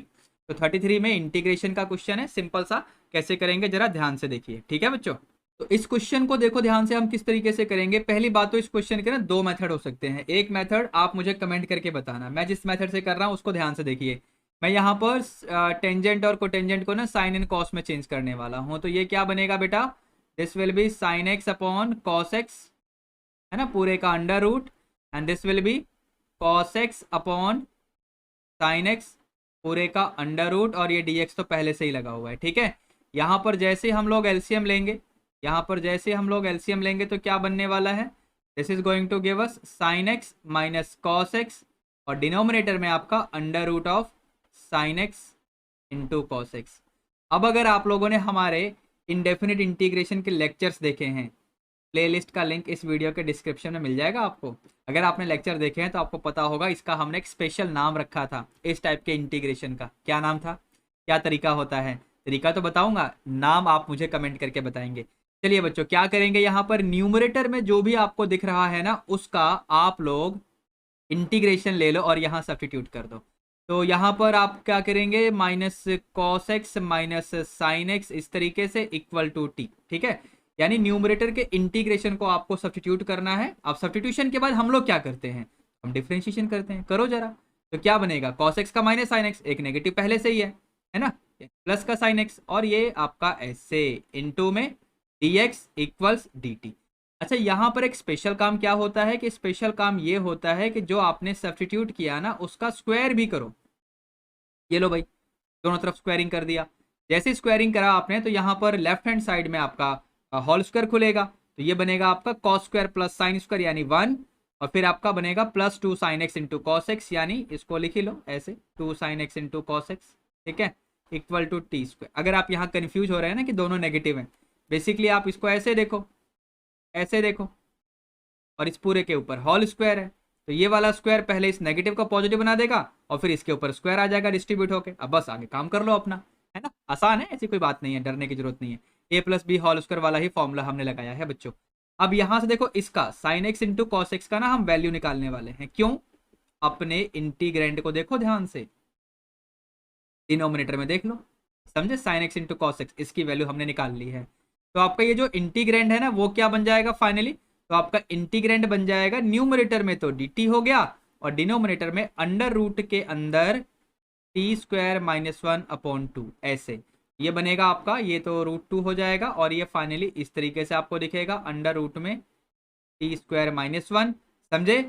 तो 33 में इंटीग्रेशन का क्वेश्चन है, सिंपल सा, कैसे करेंगे जरा ध्यान से देखिए, ठीक है बच्चों। तो इस क्वेश्चन को देखो ध्यान से, हम किस तरीके से करेंगे। पहली बात तो इस क्वेश्चन के ना 2 मेथड हो सकते हैं। एक मेथड आप मुझे कमेंट करके बताना, मैं जिस मेथड से कर रहा हूँ उसको ध्यान से देखिए। मैं यहाँ पर टेंजेंट और कोटेंजेंट को ना साइन एंड कॉस में चेंज करने वाला हूँ। तो ये क्या बनेगा बेटा, this will be sine x upon cos x, है ना, पूरे का under root, and this will be cos x upon sine x पूरे का अंडर रूट, और ये dx तो पहले से ही लगा हुआ है, ठीक है। यहाँ पर जैसे हम लोग एलसीएम लेंगे, यहाँ पर जैसे हम लोग एलसीएम लेंगे तो क्या बनने वाला है, this is going to give us sine x minus cos x, और डिनोमिनेटर में आपका under root of sine x into cos x. अब अगर आप लोगों ने हमारे इंडेफिनिट इंटीग्रेशन के लेक्चर्स देखे हैं, प्लेलिस्ट का लिंक इस वीडियो के डिस्क्रिप्शन में मिल जाएगा आपको। अगर आपने लेक्चर देखे हैं तो आपको पता होगा इसका हमने एक स्पेशल नाम रखा था इस टाइप के इंटीग्रेशन का। क्या नाम था, क्या तरीका होता है, तरीका तो बताऊंगा, नाम आप मुझे कमेंट करके बताएंगे। चलिए बच्चों क्या करेंगे, यहाँ पर न्यूमरेटर में जो भी आपको दिख रहा है ना उसका आप लोग इंटीग्रेशन ले लो और यहाँ सब्स्टिट्यूट कर दो। तो यहाँ पर आप क्या करेंगे, minus cos x minus sine x इस तरीके से इक्वल टू टी, ठीक है। यानी न्यूमरेटर के इंटीग्रेशन को आपको सब्स्टिट्यूट करना है। अब सब्स्टिट्यूशन के बाद हम लोग क्या करते हैं, हम डिफरेंशिएशन करते हैं। करो जरा, तो क्या बनेगा, कॉस एक्स का माइनस साइन एक्स, एक नेगेटिव पहले से ही है ना, प्लस का साइन एक्स, और ये आपका ऐसे इनटू में dx इक्वल्स dt। अच्छा यहाँ पर एक स्पेशल काम क्या होता है कि स्पेशल काम ये होता है कि जो आपने सब्स्टिट्यूट किया ना उसका स्क्वायर भी करो। ये लो भाई, दोनों तरफ स्क्वायरिंग कर दिया। जैसे स्क्वायरिंग करा आपने तो यहाँ पर लेफ्ट हैंड साइड में आपका होल स्क्वायर खुलेगा, तो ये बनेगा आपका cos square plus sine square यानी 1, और फिर आपका बनेगा plus 2 sign x into cos x, यानी इसको लिख ही लो ऐसे 2 sign x into cos x, ठीक है, इक्वल टू टी स्क्वायर। अगर आप यहाँ कन्फ्यूज हो रहे हैं ना कि दोनों नेगेटिव हैं, बेसिकली आप इसको ऐसे देखो, ऐसे देखो, और इस पूरे के ऊपर होल स्क्वायर है, तो ये वाला स्क्वायर पहले इस नेगेटिव को पॉजिटिव बना देगा और फिर इसके ऊपर स्क्वायर आ जाएगा डिस्ट्रीब्यूट होके। अब बस आगे काम कर लो अपना, है ना, आसान है, ऐसी कोई बात नहीं है, डरने की जरूरत नहीं है। ए प्लस बी होल स्क्वायर वाला ही फॉर्मूला हमने लगाया है बच्चों। अब यहाँ से देखो इसका sign x into cos x का ना हम वैल्यू निकालने वाले हैं। क्यों, अपने इंटीग्रेंड को देखो ध्यान से, डिनोमिनेटर में देख लो, समझे, sign x into cos x, इसकी वैल्यू हमने निकाल ली है। तो आपका ये जो इंटीग्रेंड है ना वो क्या बन जाएगा फाइनली, तो आपका इंटीग्रेंड बन जाएगा न्यूमरेटर में तो dt हो गया, और डिनोमिनेटर में अंडर रूट के अंदर टी स्क्वायर माइनस 1 अपॉन 2, ऐसे ये बनेगा आपका, ये तो √2 हो जाएगा, और ये फाइनली इस तरीके से आपको दिखेगा अंडर रूट में टी स्क्वायर माइनस 1। समझे,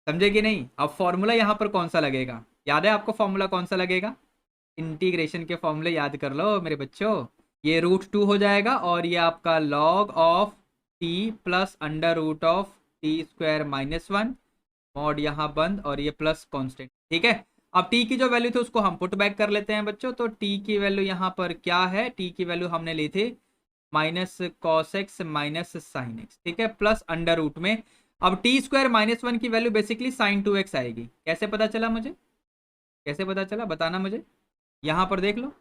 समझे कि नहीं। अब फॉर्मूला यहाँ पर कौन सा लगेगा, याद है आपको फॉर्मूला कौन सा लगेगा, इंटीग्रेशन के फॉर्मूले याद कर लो मेरे बच्चों। ये √2 हो जाएगा, और ये आपका log of t plus under root of t square minus 1, mod यहाँ बंद, और ये प्लस कांस्टेंट, ठीक है। अब टी की जो वैल्यू थी उसको हम पुट बैक कर लेते हैं बच्चों। तो टी की वैल्यू यहाँ पर क्या है, टी की वैल्यू हमने ली थी minus cos x minus sign x, ठीक है, प्लस अंडर रूट में। अब टी स्क्वायर माइनस 1 की वैल्यू बेसिकली साइन 2x आएगी। कैसे पता चला मुझे, कैसे पता चला बताना मुझे, यहाँ पर देख लो,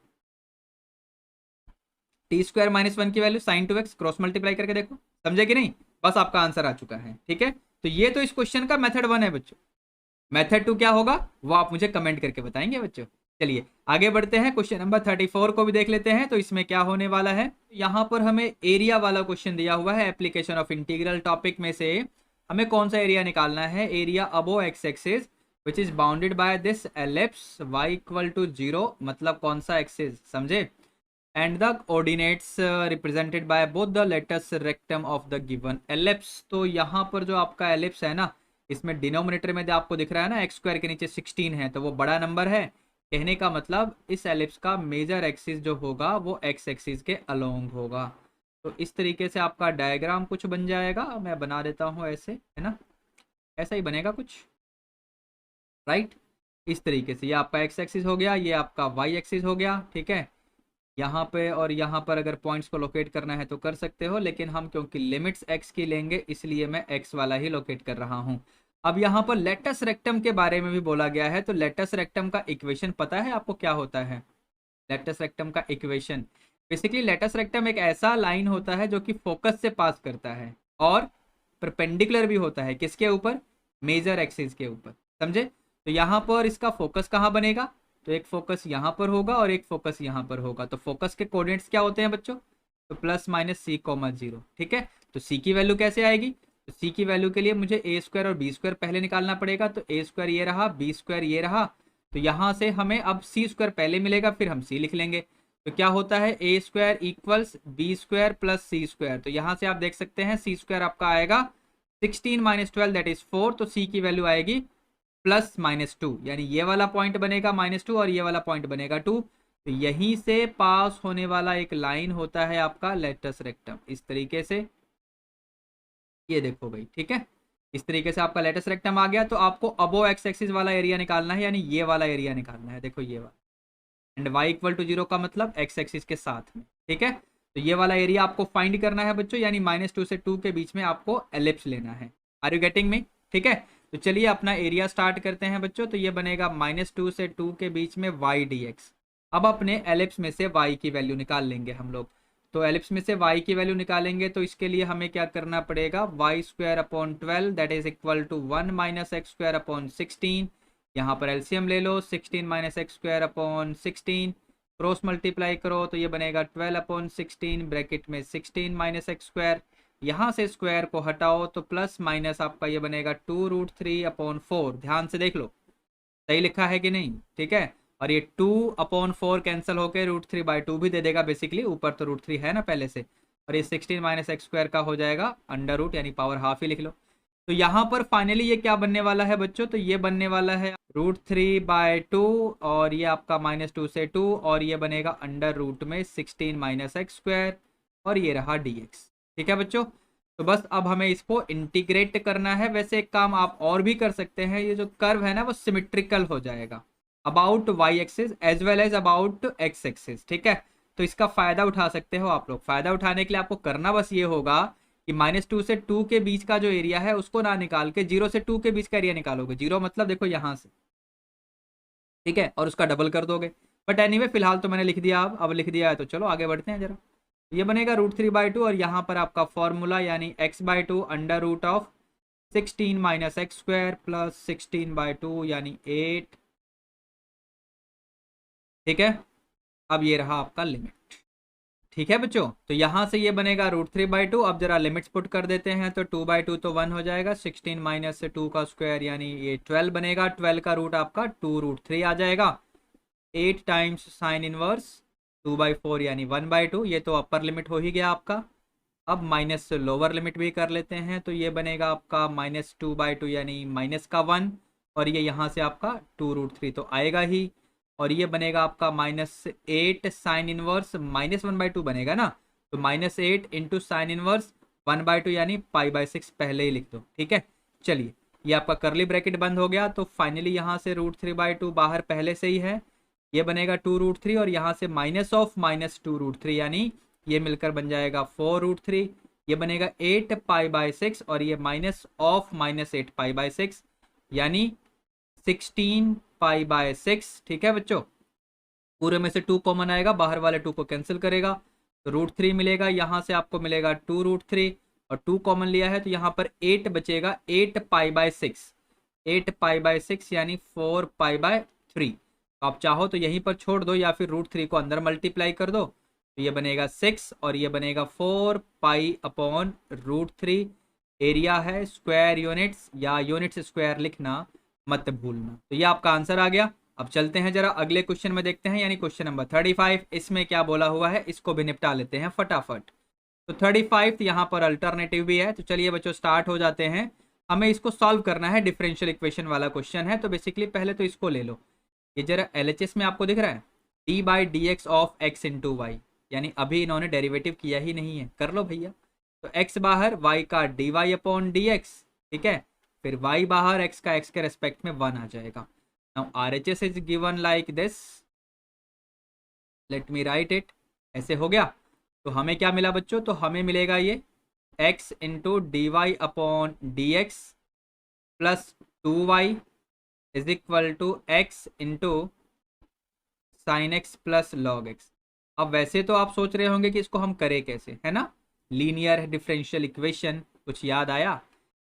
टी स्क्वायर माइनस 1 की value sign 2x, cross multiply करके देखो, समझे कि नहीं, बस आपका आंसर आ चुका है, ठीक है। तो ये तो इस क्वेश्चन का मेथड 1 है बच्चों। मेथड 2 क्या होगा वो आप मुझे कमेंट करके बताएंगे बच्चों। चलिए आगे बढ़ते हैं, क्वेश्चन नंबर 34 को भी देख लेते हैं। तो इसमें क्या होने वाला है, यहाँ पर हमें एरिया वाला क्वेश्चन दिया हुआ है। एप्लीकेशन ऑफ इंटीग्रल टॉपिक में से हमें कौन सा एरिया निकालना है, area above x axis which is bounded by this ellipse y equal to 0, मतलब कौन सा एक्सिस, समझे, and the coordinates represented by both the latus rectum of the given ellipse. तो यहाँ पर जो आपका एलिप्स है ना, इसमें डिनोमिनेटर में जो आपको दिख रहा है ना एक्स स्क्वायर के नीचे 16 है, तो वो बड़ा नंबर है। कहने का मतलब इस एलिप्स का मेजर एक्सिस जो होगा वो एक्स एक्सिस के अलोंग होगा। तो इस तरीके से आपका डायग्राम कुछ बन जाएगा, मैं बना देता हूँ ऐसे, है ना, ऐसा ही बनेगा कुछ, राइट, इस तरीके से। ये आपका एक्स एक्सिस हो गया, ये आपका वाई एक्सिस हो गया, ठीक है। यहाँ पे और यहाँ पर अगर पॉइंट्स को लोकेट करना है तो कर सकते हो, लेकिन हम क्योंकि लिमिट्स एक्स की लेंगे इसलिए मैं एक्स वाला ही लोकेट कर रहा हूँ। अब यहाँ पर लेटस रेक्टम के बारे में भी बोला गया है। तो लेटस रेक्टम का इक्वेशन पता है आपको क्या होता है, लेटस रेक्टम का इक्वेशन, बेसिकली लेटस रेक्टम एक ऐसा लाइन होता है जो कि फोकस से पास करता है और परपेंडिकुलर भी होता है, किसके ऊपर, मेजर एक्सिस के ऊपर, समझे। तो यहाँ पर इसका फोकस कहाँ बनेगा, तो एक फोकस यहाँ पर होगा और एक फोकस यहाँ पर होगा। तो फोकस के कोऑर्डिनेट्स क्या होते हैं बच्चों, तो प्लस माइनस सी कॉमा 0, ठीक है। तो सी की वैल्यू कैसे आएगी, तो सी की वैल्यू के लिए मुझे ए स्क्वायर और बी स्क्वायर पहले निकालना पड़ेगा। तो ए स्क्वायर ये रहा, बी स्क्वायर ये रहा, तो यहाँ से हमें अब सी स्क्वायर पहले मिलेगा, फिर हम सी लिख लेंगे। तो क्या होता है A square equals B square plus C square. तो यहाँ से आप देख सकते हैं सी स्क्वायर आपका आएगा 16 माइनस 12 दैट इज 4, तो सी की वैल्यू आएगी +-2, यानी ये वाला पॉइंट बनेगा -2 और ये वाला पॉइंट बनेगा 2। तो यहीं से पास होने वाला एक लाइन होता है आपका लेटस रेक्टम, इस तरीके से, ये देखो भाई, ठीक है। इस तरीके से आपका लेटस रेक्टम आ गया। तो आपको अबो एक्स एक्सिस वाला एरिया निकालना है, यानी ये वाला एरिया निकालना है, देखो ये वाला, एंड y इक्वल टू 0 का मतलब एक्स एक्सिस के साथ में, ठीक है। तो ये वाला एरिया आपको फाइंड करना है बच्चों, यानी -2 से 2 के बीच में आपको एलिप्स लेना है। Are you getting me? ठीक है। तो चलिए अपना एरिया स्टार्ट करते हैं बच्चों। तो ये बनेगा -2 से 2 के बीच में y dx। अब अपने एलिप्स में से y की वैल्यू निकाल लेंगे हम लोग। तो एलिप्स में से y की वैल्यू निकालेंगे तो इसके लिए हमें क्या करना पड़ेगा, y² / 12 that is equal to 1 - x² / 16। यहाँ पर एलसीएम ले लो, 16 - x² / 16, क्रॉस मल्टीप्लाई करो तो ये बनेगा 12/16, ब्रैकेट में 16 - x²। यहाँ से स्क्वायर को हटाओ तो प्लस माइनस आपका ये बनेगा 2√3/4। ध्यान से देख लो सही लिखा है कि नहीं, ठीक है। और ये 2/4 कैंसिल होकर √3/2 भी दे देगा बेसिकली, ऊपर तो √3 है ना पहले से। और ये 16 - x² का हो जाएगा √, यानी पावर हाफ ही लिख लो। तो यहाँ पर फाइनली ये क्या बनने वाला है बच्चों, तो ये बनने वाला है √3/2 और ये आपका -2 से 2 और ये बनेगा √, में 16 - x² और ये रहा dx। ठीक है बच्चों। तो बस अब हमें इसको इंटीग्रेट करना है। वैसे एक काम आप और भी कर सकते हैं, ये जो कर्व है ना वो सिमेट्रिकल हो जाएगा about y axis as well as about x axis, ठीक है। तो इसका फायदा उठा सकते हो आप लोग। फायदा उठाने के लिए आपको करना बस ये होगा कि -2 से 2 के बीच का जो एरिया है उसको ना निकाल के 0 से 2 के बीच का एरिया निकालोगे। 0 मतलब देखो यहाँ से, ठीक है, और उसका डबल कर दोगे। बट एनीवे फिलहाल तो मैंने लिख दिया, अब लिख दिया है तो चलो आगे बढ़ते हैं जरा। ये बनेगा √3/2 और यहाँ पर आपका फॉर्मूला यानी x/2 √16 - x² + 16/2 यानी 8, ठीक है। अब ये रहा आपका लिमिट, ठीक है बच्चों। तो यहाँ से ये बनेगा √3/2। अब जरा लिमिट्स पुट कर देते हैं तो 2/2 तो 1 हो जाएगा, 16 - 2 का स्क्वायर यानी ये 12 बनेगा, 12 का रूट आपका 2√3 आ जाएगा। 8 टाइम्स साइन इनवर्स 2/4 यानी 1/2, ये तो अपर लिमिट हो ही गया आपका। अब माइनस से लोअर लिमिट भी कर लेते हैं तो ये बनेगा आपका -2/2 यानी -1 और ये यहाँ से आपका 2√3 तो आएगा ही। और ये बनेगा आपका -8 साइन इनवर्स -1/2 बनेगा ना, तो -8 इंटू साइन इनवर्स 1/2 यानी π/6 पहले ही लिख दो, ठीक है। चलिए ये आपका करली ब्रैकेट बंद हो गया। तो फाइनली यहाँ से √3/2 बाहर पहले से ही है, ये बनेगा 2√3 और यहाँ से -2√3 यानी ये मिलकर बन जाएगा 4√3। ये बनेगा 8π/6 और ये -8 π/6 यानी 16π/6, ठीक है बच्चों। पूरे में से 2 कॉमन आएगा, बाहर वाले 2 को कैंसिल करेगा तो √3 मिलेगा। यहाँ से आपको मिलेगा 2√3 और 2 कॉमन लिया है तो यहाँ पर 8 बचेगा, 8π/6, 8π/6 यानी 4π/3। तो आप चाहो तो यहीं पर छोड़ दो या फिर √3 को अंदर मल्टीप्लाई कर दो तो ये बनेगा 6 और ये बनेगा 4π/√3। एरिया है स्क्वायर यूनिट्स या यूनिट्स स्क्वायर लिखना मत भूलना। तो ये आपका आंसर आ गया। अब चलते हैं जरा अगले क्वेश्चन में देखते हैं, यानी क्वेश्चन नंबर 35। इसमें क्या बोला हुआ है इसको भी निपटा लेते हैं फटाफट। तो 35 यहाँ पर अल्टरनेटिव भी है। तो चलिए बच्चों स्टार्ट हो जाते हैं। हमें इसको सॉल्व करना है, डिफरेंशियल इक्वेशन वाला क्वेश्चन है। तो बेसिकली पहले तो इसको ले लो, ये जरा LHS में आपको दिख रहा है d/dx of x into Y, यानी अभी इन्होंने डेरिवेटिव किया ही नहीं है, कर लो भैया। तो x बाहर y का dy/dx, ठीक है, फिर y बाहर x का x के रेस्पेक्ट में 1 आ जाएगा। Now RHS is given like this, late me write it, ऐसे हो गया। तो हमें क्या मिला बच्चों, तो हमें मिलेगा ये x into dy/dx plus 2y is equal to x into sine x plus log x। अब वैसे तो आप सोच रहे होंगे कि इसको हम करें कैसे, है ना, लीनियर डिफरेंशियल इक्वेशन, कुछ याद आया।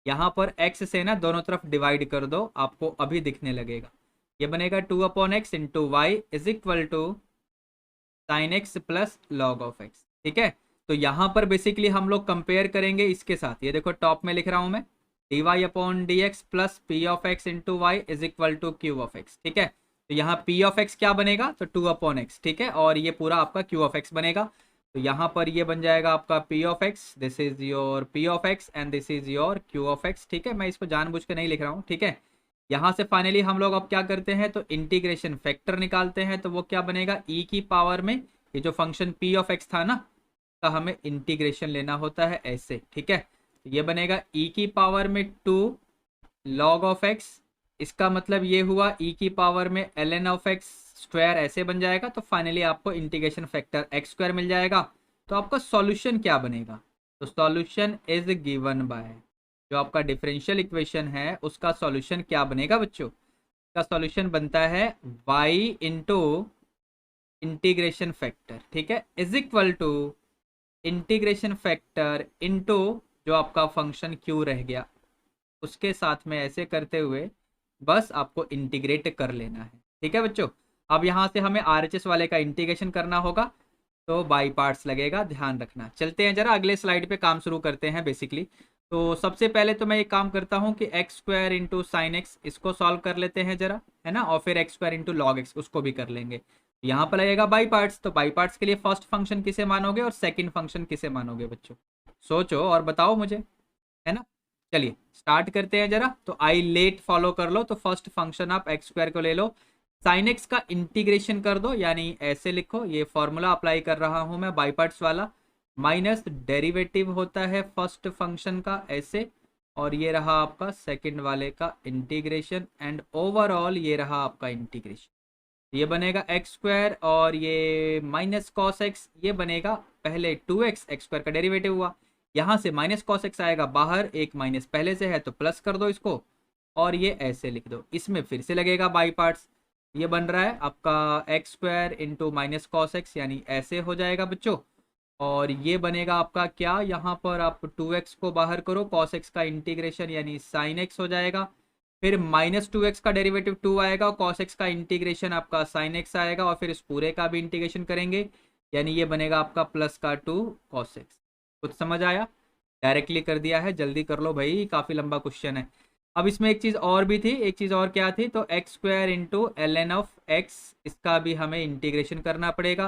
यहाँ पर x से ना दोनों तरफ डिवाइड कर दो, आपको अभी दिखने लगेगा। ये बनेगा 2/x into y is equal to sine x plus log of x, ठीक है। तो यहाँ पर बेसिकली हम लोग कंपेयर करेंगे इसके साथ, ये देखो टॉप में लिख रहा हूँ मैं dy/dx plus p of x into y is equal to q of x, ठीक है। तो यहाँ पी ऑफ एक्स क्या बनेगा, तो 2/x, ठीक है, और ये पूरा आपका क्यू ऑफ एक्स बनेगा। तो यहाँ पर ये बन जाएगा आपका P of x, this is your P of x and this is your Q of x, ठीक है। मैं इसको जानबूझ के नहीं लिख रहा हूँ, ठीक है। यहाँ से फाइनली हम लोग अब क्या करते हैं, तो इंटीग्रेशन फैक्टर निकालते हैं। तो वो क्या बनेगा, ई की पावर में ये जो फंक्शन पी ऑफ एक्स था ना, का हमें इंटीग्रेशन लेना होता है ऐसे, ठीक है। तो ये बनेगा ई की पावर में 2 log ऑफ एक्स, इसका मतलब ये हुआ ई की पावर में ln ऑफ एक्स स्क्वायर, ऐसे बन जाएगा। तो फाइनली आपको इंटीग्रेशन फैक्टर एक्स स्क्वायर मिल जाएगा। तो आपका सॉल्यूशन क्या बनेगा, तो सॉल्यूशन इज गिवन बाय, जो आपका डिफरेंशियल इक्वेशन है उसका सॉल्यूशन क्या बनेगा बच्चों, का सॉल्यूशन बनता है y इंटू इंटीग्रेशन फैक्टर, ठीक है, is equal to integration factor into जो आपका फंक्शन क्यू रह गया उसके साथ में, ऐसे करते हुए बस आपको इंटीग्रेट कर लेना है, ठीक है बच्चों। अब यहाँ से हमें आरएचएस वाले का इंटीग्रेशन करना होगा, तो बाई पार्ट्स लगेगा, ध्यान रखना। चलते हैं जरा अगले स्लाइड पे काम शुरू करते हैं बेसिकली। तो सबसे पहले तो मैं एक काम करता हूँ कि x square into sine x इसको सॉल्व कर लेते हैं जरा, है ना, और फिर x square into log x उसको भी कर लेंगे। यहाँ पर लगेगा बाई पार्ट्स, तो बाई पार्ट्स के लिए फर्स्ट फंक्शन किसे मानोगे और सेकंड फंक्शन किसे मानोगे बच्चों, सोचो और बताओ मुझे, है ना। चलिए स्टार्ट करते हैं जरा। तो आई लेट फॉलो कर लो। तो फर्स्ट फंक्शन आप एक्स स्क्वायर को ले लो, साइन एक्स का इंटीग्रेशन कर दो, यानी ऐसे लिखो, ये फॉर्मूला अप्लाई कर रहा हूं मैं बाई पार्ट्स वाला, माइनस डेरिवेटिव होता है फर्स्ट फंक्शन का ऐसे, और ये रहा आपका सेकंड वाले का इंटीग्रेशन, एंड ओवरऑल ये रहा आपका इंटीग्रेशन। ये बनेगा एक्स स्क्वायर और ये माइनस कॉस एक्स, ये बनेगा पहले 2x, एक्स स्क्वायर का डेरिवेटिव हुआ, यहाँ से माइनस कॉस एक्स आएगा बाहर, एक माइनस पहले से है तो प्लस कर दो इसको, और ये ऐसे लिख दो। इसमें फिर से लगेगा बाई पार्ट्स, ये बन रहा है आपका x square into minus cos x, यानी ऐसे हो जाएगा बच्चों। और ये बनेगा आपका क्या, यहाँ पर आप 2x को बाहर करो, कॉस एक्स का इंटीग्रेशन यानी साइन एक्स हो जाएगा, फिर माइनस 2x का डेरिवेटिव 2 आएगा, कॉस एक्स का इंटीग्रेशन आपका साइन एक्स आएगा, और फिर इस पूरे का भी इंटीग्रेशन करेंगे, यानी ये बनेगा आपका प्लस का 2 कॉस एक्स। कुछ समझ आया, डायरेक्टली कर दिया है, जल्दी कर लो भाई, काफ़ी लंबा क्वेश्चन है। अब इसमें एक चीज़ और भी थी, एक चीज़ और क्या थी, तो x square into ln of x, इसका भी हमें इंटीग्रेशन करना पड़ेगा।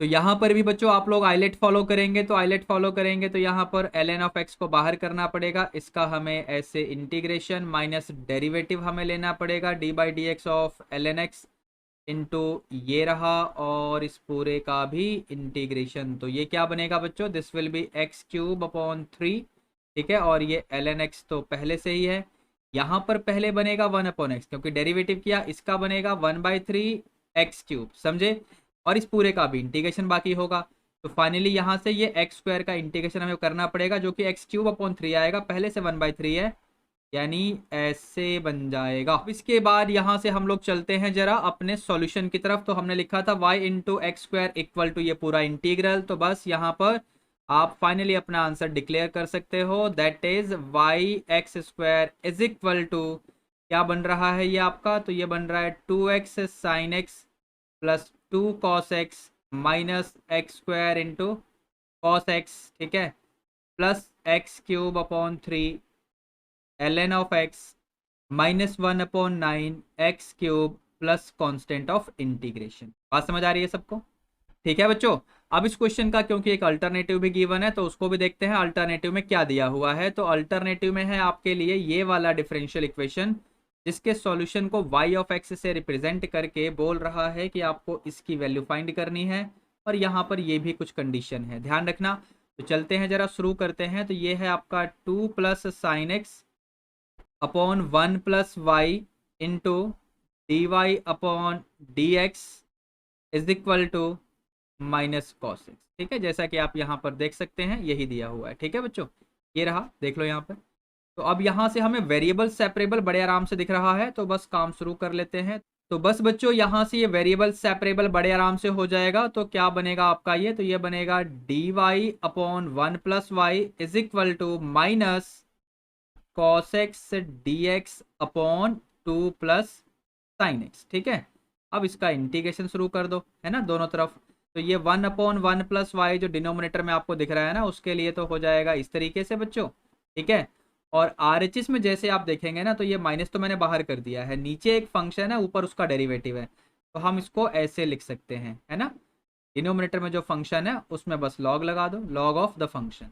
तो यहाँ पर भी बच्चों आप लोग आइलेट फॉलो करेंगे, तो आइलेट फॉलो करेंगे तो यहाँ पर ln ऑफ एक्स को बाहर करना पड़ेगा, इसका हमें ऐसे इंटीग्रेशन माइनस डेरिवेटिव हमें लेना पड़ेगा d/dx of ln x into ये रहा, और इस पूरे का भी इंटीग्रेशन। तो ये क्या बनेगा बच्चों, दिस विल बी x³/3, ठीक है, और ये ln x तो पहले से ही है, यहाँ पर पहले बनेगा 1/x, क्योंकि डेरिवेटिव किया, इसका बनेगा 1/3 x³, समझे, और इस पूरे का भी इंटीग्रेशन बाकी होगा। तो फाइनली यहाँ से ये एक्स स्क्वायर का इंटीग्रेशन हमें करना पड़ेगा, जो कि x³/3 आएगा, पहले से 1/3 है, यानी ऐसे बन जाएगा। अब इसके बाद यहाँ से हम लोग चलते हैं जरा अपने सॉल्यूशन की तरफ। तो हमने लिखा था y into x square equal to ये पूरा इंटीग्रल, तो बस यहाँ पर आप फाइनली अपना आंसर डिक्लेयर कर सकते हो, that is y(x²) is equal to क्या बन रहा है ये आपका, तो ये बन रहा है 2x sin x plus 2 cos x minus x² into cos x, ठीक है, plus x³/3 ln of x minus 1/9 x³ plus constant of integration. बात समझ आ रही है सबको, ठीक है बच्चों। अब इस क्वेश्चन का क्योंकि एक अल्टरनेटिव भी गिवन है, तो उसको भी देखते हैं अल्टरनेटिव में क्या दिया हुआ है। तो अल्टरनेटिव में है आपके लिए ये वाला डिफरेंशियल इक्वेशन, जिसके सॉल्यूशन को y ऑफ x से रिप्रेजेंट करके बोल रहा है कि आपको इसकी वैल्यू फाइंड करनी है, और यहाँ पर ये भी कुछ कंडीशन है, ध्यान रखना। तो चलते हैं जरा, शुरू करते हैं। तो ये है आपका 2 plus sine x upon 1 plus y into dy upon dx is equal to minus cos x, ठीक है, जैसा कि आप यहाँ पर देख सकते हैं यही दिया हुआ है, ठीक है बच्चों, ये रहा, देख लो यहाँ पर। तो अब यहाँ से हमें वेरिएबल सेपरेबल बड़े आराम से दिख रहा है, तो बस काम शुरू कर लेते हैं। तो बस बच्चों यहाँ से ये वेरिएबल सेपरेबल बड़े आराम से हो जाएगा। तो क्या बनेगा आपका ये, तो ये बनेगा dy upon 1 plus y is equal to minus cos x dx upon 2 plus sine x, ठीक है। अब इसका इंटीग्रेशन शुरू कर दो, है ना, दोनों तरफ। तो ये 1/1 प्लस वाई जो डिनोमिनेटर में आपको दिख रहा है ना, उसके लिए तो हो जाएगा इस तरीके से बच्चों, ठीक है। और RHS में जैसे आप देखेंगे ना, तो ये माइनस तो मैंने बाहर कर दिया है, नीचे एक फंक्शन है, ऊपर उसका डेरिवेटिव है, तो हम इसको ऐसे लिख सकते हैं, है ना। डिनोमिनेटर में जो फंक्शन है उसमें बस लॉग लगा दो, लॉग ऑफ द फंक्शन।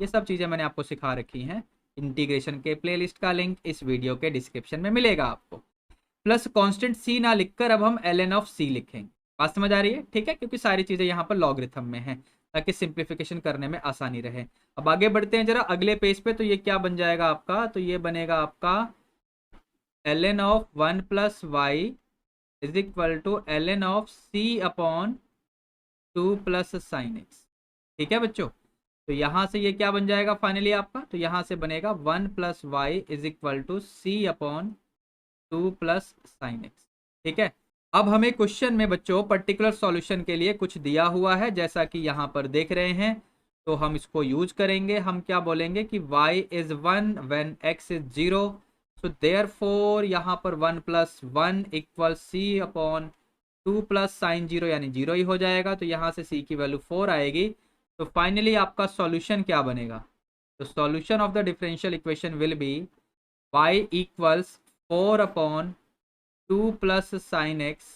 ये सब चीज़ें मैंने आपको सिखा रखी हैं। इंटीग्रेशन के प्लेलिस्ट का लिंक इस वीडियो के डिस्क्रिप्शन में मिलेगा आपको। प्लस कांस्टेंट सी ना लिखकर अब हम ln ऑफ सी लिखेंगे। बात समझ आ रही है? ठीक है, क्योंकि सारी चीज़ें यहाँ पर लॉगरिथम में है, ताकि सिंप्लीफिकेशन करने में आसानी रहे। अब आगे बढ़ते हैं जरा अगले पेज पे। तो ये क्या बन जाएगा आपका, तो ये बनेगा आपका ln of 1 plus y is equal to ln of c upon 2 plus sine x. ठीक है बच्चों, तो यहां से ये क्या बन जाएगा फाइनली आपका, तो यहां से बनेगा 1 plus y is equal to c upon 2 plus sine x. ठीक है, अब हमें क्वेश्चन में बच्चों पर्टिकुलर सॉल्यूशन के लिए कुछ दिया हुआ है, जैसा कि यहाँ पर देख रहे हैं, तो हम इसको यूज करेंगे। हम क्या बोलेंगे कि y is 1 when x is 0, so therefore यहाँ पर 1 plus 1 equal c upon 2 plus sine 0, यानी 0 ही हो जाएगा। तो यहाँ से c की वैल्यू 4 आएगी। तो फाइनली आपका सॉल्यूशन क्या बनेगा, तो solution of the differential equation will be y equals 4 upon 2 plus sine x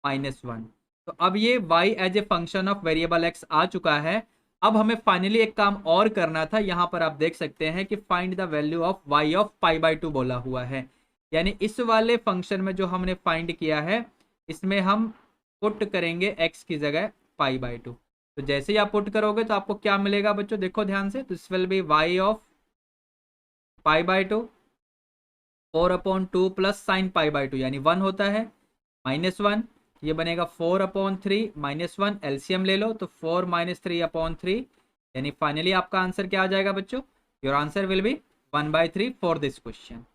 minus 1। तो अब ये y as a function of variable x आ चुका है। अब हमें फाइनली एक काम और करना था। यहाँ पर आप देख सकते हैं कि find the value of y of π/2 बोला हुआ है, यानी इस वाले फंक्शन में जो हमने फाइंड किया है, इसमें हम पुट करेंगे x की जगह π/2। तो जैसे ही आप पुट करोगे तो आपको क्या मिलेगा बच्चों, देखो ध्यान से, तो this will be y of π/2 4 upon 2 plus sine π/2, यानी 1 होता है, माइनस 1, ये बनेगा 4 अपॉन 3 माइनस 1, एलसीएम ले लो तो 4 माइनस 3 अपॉन 3, यानी फाइनली आपका आंसर क्या आ जाएगा बच्चों, your answer will be 1/3 for this question.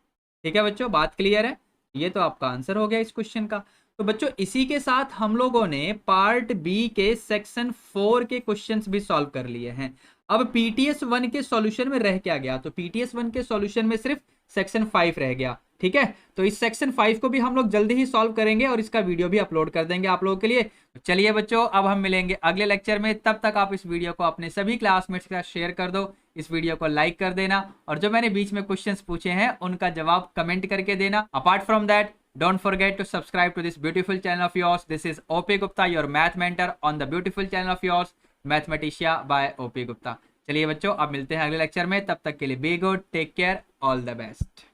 ठीक है बच्चों, बात क्लियर है? ये तो आपका आंसर हो गया इस क्वेश्चन का। तो बच्चों इसी के साथ हम लोगों ने पार्ट बी के सेक्शन 4 के क्वेश्चंस भी सॉल्व कर लिए हैं। अब पीटीएस 1 के सॉल्यूशन में रह क्या गया, तो पीटीएस 1 के सॉल्यूशन में सिर्फ सेक्शन 5 रह गया। ठीक है, तो इस सेक्शन 5 को भी हम लोग जल्दी ही सॉल्व करेंगे और इसका वीडियो भी अपलोड कर देंगे आप लोगों के लिए। चलिए बच्चों, अब हम मिलेंगे अगले लेक्चर में। तब तक आप इस वीडियो को अपने सभी क्लासमेट्स के साथ शेयर कर दो, इस वीडियो को लाइक कर देना, और जो मैंने बीच में क्वेश्चंस पूछे हैं उनका जवाब कमेंट करके देना। Apart from that, don't forget to subscribe to this beautiful channel of yours. This is OP Gupta, your math mentor on the beautiful channel of yours, Mathematica by OP Gupta. चलिए बच्चों, अब मिलते हैं अगले lecture में। तब तक के लिए be good, take care, all the best.